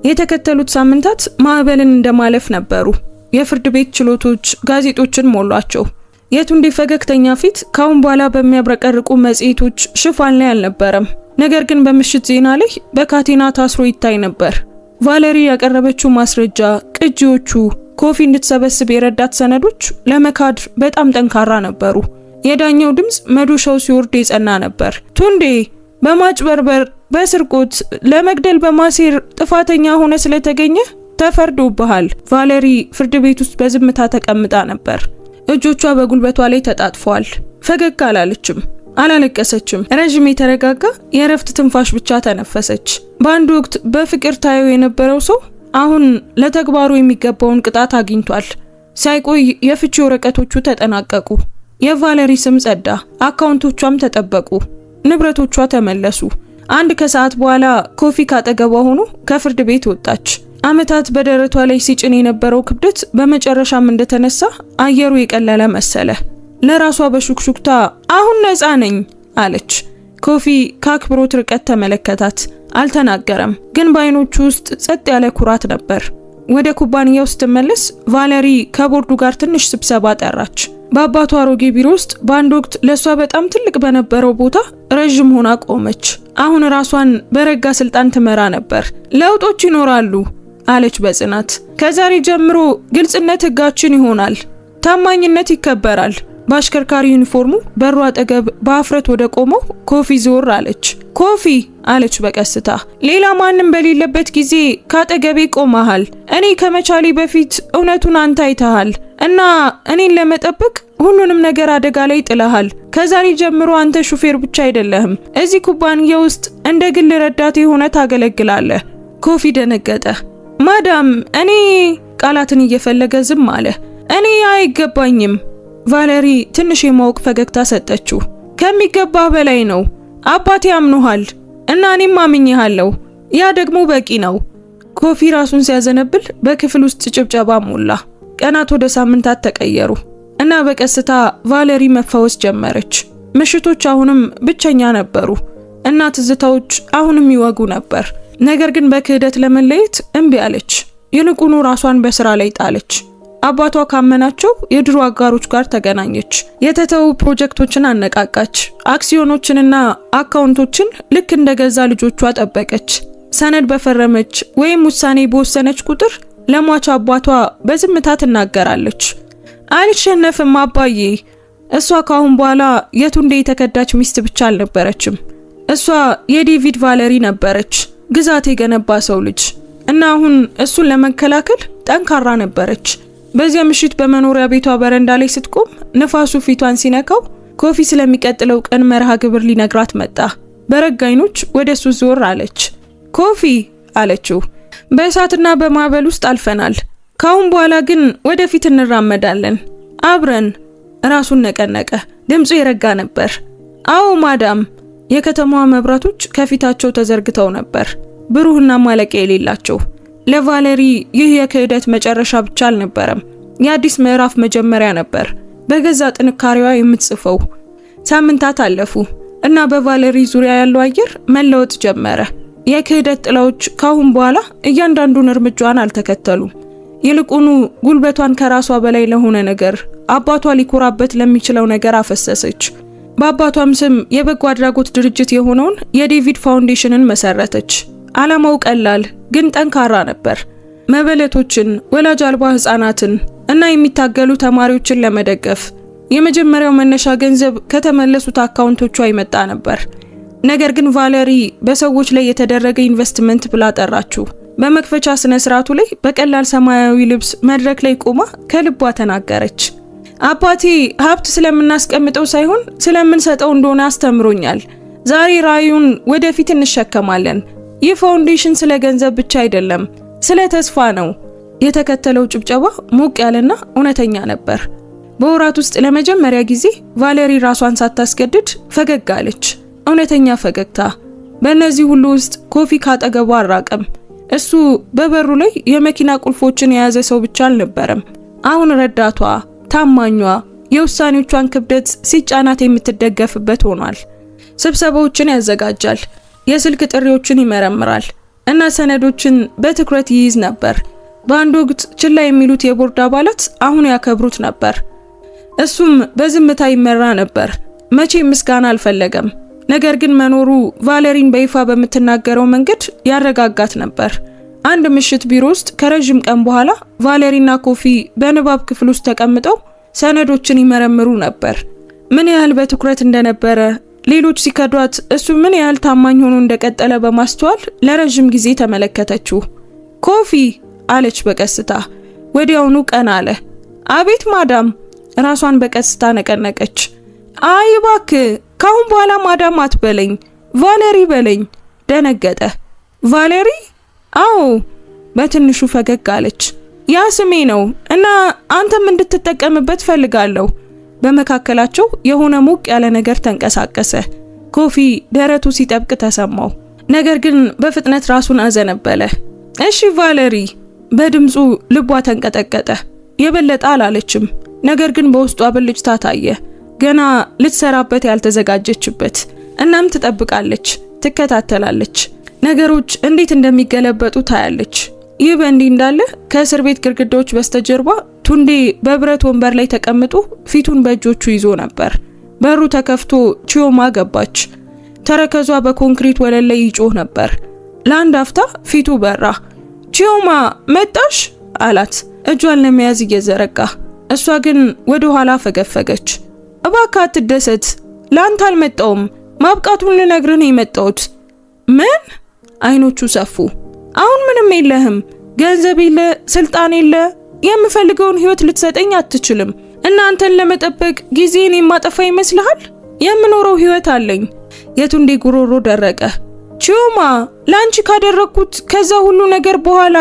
የተከተሉት ሳምንታት ማዕበልን እንደማለፍ ነበሩ። የፍርድ ቤት ችሎቶች ጋዜጦችን ሞሏቸው። የቱንዴ ፈገግተኛ ፊት ካሁን በኋላ በሚያብረቀርቁ መጽሔቶች ሽፋን ላይ አልነበረም። ነገር ግን በምሽት ዜና ላይ በካቴና ታስሮ ይታይ ነበር። ቫለሪ ያቀረበችው ማስረጃ፣ ቅጂዎቹ፣ ኮፊ እንድትሰበስብ የረዳት ሰነዶች ለመካድ በጣም ጠንካራ ነበሩ። የዳኛው ድምፅ መዶሻው ሲወርድ የጸና ነበር። ቱንዴ በማጭበርበር፣ በስርቆት፣ ለመግደል በማሴር ጥፋተኛ ሆነ ስለተገኘ ተፈርዶብሃል። ቫለሪ ፍርድ ቤት ውስጥ በዝምታ ተቀምጣ ነበር። እጆቿ በጉልበቷ ላይ ተጣጥፈዋል። ፈገግ አላለችም፣ አላለቀሰችም። ረጅም የተረጋጋ የእረፍት ትንፋሽ ብቻ ተነፈሰች። በአንድ ወቅት በፍቅር ታየው የነበረው ሰው አሁን ለተግባሩ የሚገባውን ቅጣት አግኝቷል። ሳይቆይ የፍቺ ወረቀቶቹ ተጠናቀቁ። የቫለሪ ስም ጸዳ፣ አካውንቶቿም ተጠበቁ፣ ንብረቶቿ ተመለሱ። አንድ ከሰዓት በኋላ ኮፊ ካጠገቧ ሆኖ ከፍርድ ቤት ወጣች። አመታት በደረቷ ላይ ሲጭን የነበረው ክብደት በመጨረሻም እንደተነሳ አየሩ የቀለለ መሰለ። ለራሷ በሹክሹክታ አሁን ነፃ ነኝ አለች። ኮፊ ከአክብሮት ርቀት ተመለከታት። አልተናገረም፣ ግን በአይኖቹ ውስጥ ጸጥ ያለ ኩራት ነበር። ወደ ኩባንያው ስትመለስ ቫለሪ ከቦርዱ ጋር ትንሽ ስብሰባ ጠራች። በአባቷ አሮጌ ቢሮ ውስጥ በአንድ ወቅት ለሷ በጣም ትልቅ በነበረው ቦታ ረጅም ሆና ቆመች። አሁን ራሷን በረጋ ስልጣን ትመራ ነበር። ለውጦች ይኖራሉ አለች በጽናት። ከዛሬ ጀምሮ ግልጽነት ህጋችን ይሆናል። ታማኝነት ይከበራል። በአሽከርካሪ ዩኒፎርሙ በሩ አጠገብ በአፍረት ወደ ቆመው ኮፊ ዞር አለች። ኮፊ አለች በቀስታ። ሌላ ማንም በሌለበት ጊዜ ካጠገቤ ቆመሃል። እኔ ከመቻሌ በፊት እውነቱን አንተ አይተሃል። እና እኔን ለመጠበቅ ሁሉንም ነገር አደጋ ላይ ጥለሃል። ከዛሬ ጀምሮ አንተ ሹፌር ብቻ አይደለህም፣ እዚህ ኩባንያ ውስጥ እንደ ግል ረዳት ሆነ ታገለግላለህ። ኮፊ ደነገጠ። ማዳም እኔ ቃላትን እየፈለገ ዝም አለ። እኔ አይገባኝም። ቫሌሪ ትንሽ የማወቅ ፈገግታ ሰጠችው። ከሚገባ በላይ ነው። አባቴ አምኖሃል እና እኔም አምኜሃለሁ። ያ ደግሞ በቂ ነው። ኮፊ ራሱን ሲያዘነብል በክፍል ውስጥ ጭብጨባ ሞላ። ቀናት ወደ ሳምንታት ተቀየሩ እና በቀስታ ቫሌሪ መፈወስ ጀመረች። ምሽቶች አሁንም ብቸኛ ነበሩ እና ትዝታዎች አሁንም ይወጉ ነበር። ነገር ግን በክህደት ለመለየት እምቢ አለች። ይልቁኑ ራሷን በስራ ላይ ጣለች። አባቷ ካመናቸው የድሮ አጋሮች ጋር ተገናኘች። የተተው ፕሮጀክቶችን አነቃቃች። አክሲዮኖችንና አካውንቶችን ልክ እንደገዛ ልጆቿ ጠበቀች። ሰነድ በፈረመች ወይም ውሳኔ በወሰነች ቁጥር ለሟች አባቷ በዝምታ ትናገራለች። አልሸነፍም አባዬ። እሷ ካሁን በኋላ የቱንዴ የተከዳች ሚስት ብቻ አልነበረችም። እሷ የዴቪድ ቫሌሪ ነበረች፣ ግዛት የገነባ ሰው ልጅ እና አሁን እሱን ለመከላከል ጠንካራ ነበረች። በዚያ ምሽት በመኖሪያ ቤቷ በረንዳ ላይ ስትቆም ንፋሱ ፊቷን ሲነካው ኮፊ ስለሚቀጥለው ቀን መርሃ ግብር ሊነግራት መጣ። በረጋ ዓይኖች ወደሱ ዞር አለች። ኮፊ አለችው፣ በእሳትና በማዕበል ውስጥ አልፈናል። ካሁን በኋላ ግን ወደፊት እንራመዳለን አብረን። ራሱን ነቀነቀ። ድምፁ የረጋ ነበር። አዎ ማዳም። የከተማዋ መብራቶች ከፊታቸው ተዘርግተው ነበር፣ ብሩህና ማለቂያ የሌላቸው። ለቫሌሪ ይህ የክህደት መጨረሻ ብቻ አልነበረም፣ የአዲስ ምዕራፍ መጀመሪያ ነበር። በገዛ ጥንካሬዋ የምትጽፈው። ሳምንታት አለፉ እና በቫሌሪ ዙሪያ ያለው አየር መለወጥ ጀመረ። የክህደት ጥላዎች ካሁን በኋላ እያንዳንዱን እርምጃዋን አልተከተሉም። ይልቁኑ ጉልበቷን ከራሷ በላይ ለሆነ ነገር፣ አባቷ ሊኮራበት ለሚችለው ነገር አፈሰሰች። በአባቷም ስም የበጎ አድራጎት ድርጅት የሆነውን የዴቪድ ፋውንዴሽንን መሰረተች። ዓላማው ቀላል ግን ጠንካራ ነበር። መበለቶችን፣ ወላጅ አልባ ህፃናትን እና የሚታገሉ ተማሪዎችን ለመደገፍ። የመጀመሪያው መነሻ ገንዘብ ከተመለሱት አካውንቶቿ ይመጣ ነበር። ነገር ግን ቫሌሪ በሰዎች ላይ የተደረገ ኢንቨስትመንት ብላ ጠራችው። በመክፈቻ ስነ ስርዓቱ ላይ በቀላል ሰማያዊ ልብስ መድረክ ላይ ቆማ ከልቧ ተናገረች። አባቴ ሀብት ስለምናስቀምጠው ሳይሆን ስለምንሰጠው እንደሆነ አስተምሮኛል። ዛሬ ራዩን ወደፊት እንሸከማለን። ይህ ፋውንዴሽን ስለ ገንዘብ ብቻ አይደለም፣ ስለ ተስፋ ነው። የተከተለው ጭብጨባ ሞቅ ያለና እውነተኛ ነበር። በወራት ውስጥ ለመጀመሪያ ጊዜ ቫሌሪ ራሷን ሳታስገድድ ፈገግ አለች። እውነተኛ ፈገግታ። በእነዚህ ሁሉ ውስጥ ኮፊ ካጠገቧ አራቀም። እሱ በበሩ ላይ የመኪና ቁልፎችን የያዘ ሰው ብቻ አልነበረም። አሁን ረዳቷ፣ ታማኟ፣ የውሳኔዎቿን ክብደት ሲጫናት የምትደገፍበት ሆኗል። ስብሰባዎችን ያዘጋጃል፣ የስልክ ጥሪዎችን ይመረምራል እና ሰነዶችን በትኩረት ይይዝ ነበር። በአንድ ወቅት ችላ የሚሉት የቦርድ አባላት አሁን ያከብሩት ነበር። እሱም በዝምታ ይመራ ነበር። መቼ ምስጋና አልፈለገም። ነገር ግን መኖሩ ቫሌሪን በይፋ በምትናገረው መንገድ ያረጋጋት ነበር። አንድ ምሽት ቢሮ ውስጥ ከረጅም ቀን በኋላ ቫሌሪና ኮፊ በንባብ ክፍል ውስጥ ተቀምጠው ሰነዶችን ይመረምሩ ነበር። ምን ያህል በትኩረት እንደነበረ፣ ሌሎች ሲከዷት እሱ ምን ያህል ታማኝ ሆኖ እንደቀጠለ በማስተዋል ለረጅም ጊዜ ተመለከተችው። ኮፊ አለች በቀስታ። ወዲያውኑ ቀና አለ። አቤት ማዳም። ራሷን በቀስታ ነቀነቀች። አይ እባክህ ካሁን በኋላ ማዳም አትበለኝ፣ ቫሌሪ በለኝ። ደነገጠ። ቫሌሪ? አዎ። በትንሹ ፈገግ አለች። ያ ስሜ ነው እና አንተም እንድትጠቀምበት ፈልጋለሁ። በመካከላቸው የሆነ ሞቅ ያለ ነገር ተንቀሳቀሰ። ኮፊ ደረቱ ሲጠብቅ ተሰማው። ነገር ግን በፍጥነት ራሱን አዘነበለ። እሺ ቫሌሪ። በድምፁ ልቧ ተንቀጠቀጠ። የበለጠ አላለችም፣ ነገር ግን በውስጧ ብልጭታ ታየ። ገና ልትሰራበት ያልተዘጋጀችበት። እናም ትጠብቃለች፣ ትከታተላለች። ነገሮች እንዴት እንደሚገለበጡ ታያለች። ይህ በእንዲህ እንዳለ ከእስር ቤት ግድግዳዎች በስተጀርባ ቱንዴ በብረት ወንበር ላይ ተቀምጦ ፊቱን በእጆቹ ይዞ ነበር። በሩ ተከፍቶ ቺዮማ ገባች። ተረከዟ በኮንክሪት ወለል ላይ ይጮህ ነበር። ለአንድ አፍታ ፊቱ በራ። ቺዮማ መጣሽ አላት፣ እጇን ለመያዝ እየዘረጋ። እሷ ግን ወደ ኋላ ፈገፈገች። እባክህ አትደሰት፣ ላንተ አልመጣውም፣ ማብቃቱን ልነግርህ ነው የመጣሁት። ምን? አይኖቹ ሰፉ። አሁን ምንም የለህም፣ ገንዘብ የለ፣ ስልጣን የለ፣ የምፈልገውን ህይወት ልትሰጠኝ አትችልም እና አንተን ለመጠበቅ ጊዜን የማጠፋ ይመስልሃል? የምኖረው ህይወት አለኝ። የቱንዴ ጉሮሮ ደረቀ። ቺዮማ ላንቺ ካደረኩት ከዛ ሁሉ ነገር በኋላ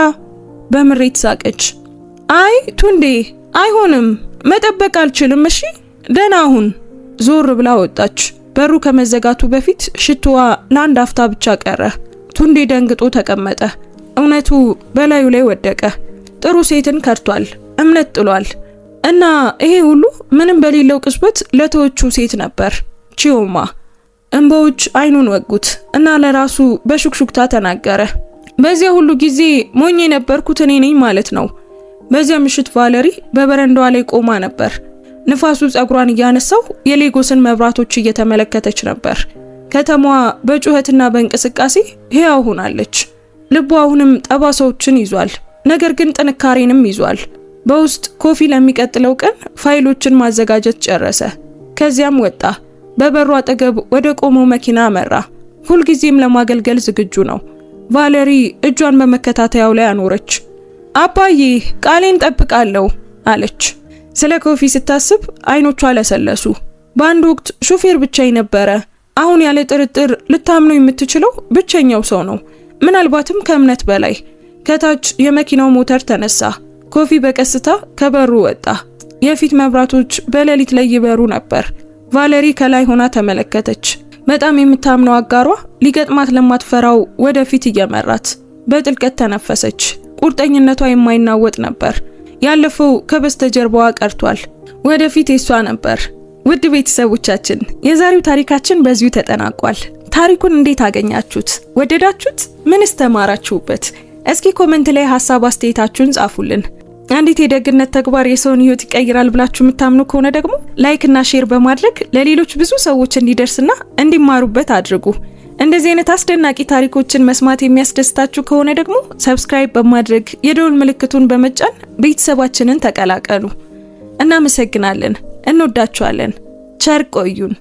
በምሬት ሳቀች። አይ ቱንዴ አይሆንም፣ መጠበቅ አልችልም። እሺ ደህና ሁን። ዞር ብላ ወጣች። በሩ ከመዘጋቱ በፊት ሽቶዋ ለአንድ አፍታ ብቻ ቀረ። ቱንዴ ደንግጦ ተቀመጠ። እውነቱ በላዩ ላይ ወደቀ። ጥሩ ሴትን ከድቷል፣ እምነት ጥሏል እና ይሄ ሁሉ ምንም በሌለው ቅጽበት ለተወቹ ሴት ነበር ቺዮማ። እንባዎች አይኑን ወጉት እና ለራሱ በሹክሹክታ ተናገረ። በዚያ ሁሉ ጊዜ ሞኝ የነበርኩት እኔ ነኝ ማለት ነው። በዚያ ምሽት ቫለሪ በበረንዳዋ ላይ ቆማ ነበር። ንፋሱ ጸጉሯን እያነሳው የሌጎስን መብራቶች እየተመለከተች ነበር። ከተማዋ በጩኸትና በእንቅስቃሴ ሕያው ሆናለች። ልቧ አሁንም ጠባሳዎችን ይዟል፣ ነገር ግን ጥንካሬንም ይዟል። በውስጥ ኮፊ ለሚቀጥለው ቀን ፋይሎችን ማዘጋጀት ጨረሰ። ከዚያም ወጣ። በበሩ አጠገብ ወደ ቆመው መኪና አመራ። ሁልጊዜም ለማገልገል ዝግጁ ነው። ቫለሪ እጇን በመከታተያው ላይ አኖረች። አባዬ ቃሌን ጠብቃለሁ አለች። ስለ ኮፊ ስታስብ አይኖቿ ለሰለሱ። በአንድ ወቅት ሹፌር ብቻ ነበረ። አሁን ያለ ጥርጥር ልታምነው የምትችለው ብቸኛው ሰው ነው፣ ምናልባትም ከእምነት በላይ። ከታች የመኪናው ሞተር ተነሳ። ኮፊ በቀስታ ከበሩ ወጣ። የፊት መብራቶች በሌሊት ላይ ይበሩ ነበር። ቫለሪ ከላይ ሆና ተመለከተች። በጣም የምታምነው አጋሯ ሊገጥማት ለማትፈራው ወደፊት እየመራት። በጥልቀት ተነፈሰች። ቁርጠኝነቷ የማይናወጥ ነበር። ያለፈው ከበስተጀርባዋ ቀርቷል። ወደፊት የሷ ነበር። ውድ ቤተሰቦቻችን የዛሬው ታሪካችን በዚሁ ተጠናቋል። ታሪኩን እንዴት አገኛችሁት? ወደዳችሁት? ምንስ ተማራችሁበት? እስኪ ኮሜንት ላይ ሐሳብ አስተያየታችሁን ጻፉልን። አንዲት የደግነት ተግባር የሰውን ህይወት ይቀይራል ብላችሁ የምታምኑ ከሆነ ደግሞ ላይክ እና ሼር በማድረግ ለሌሎች ብዙ ሰዎች እንዲደርስና እንዲማሩበት አድርጉ። እንደዚህ አይነት አስደናቂ ታሪኮችን መስማት የሚያስደስታችሁ ከሆነ ደግሞ ሰብስክራይብ በማድረግ የደወል ምልክቱን በመጫን ቤተሰባችንን ተቀላቀሉ። እናመሰግናለን። እንወዳችኋለን። ቸር ቆዩን።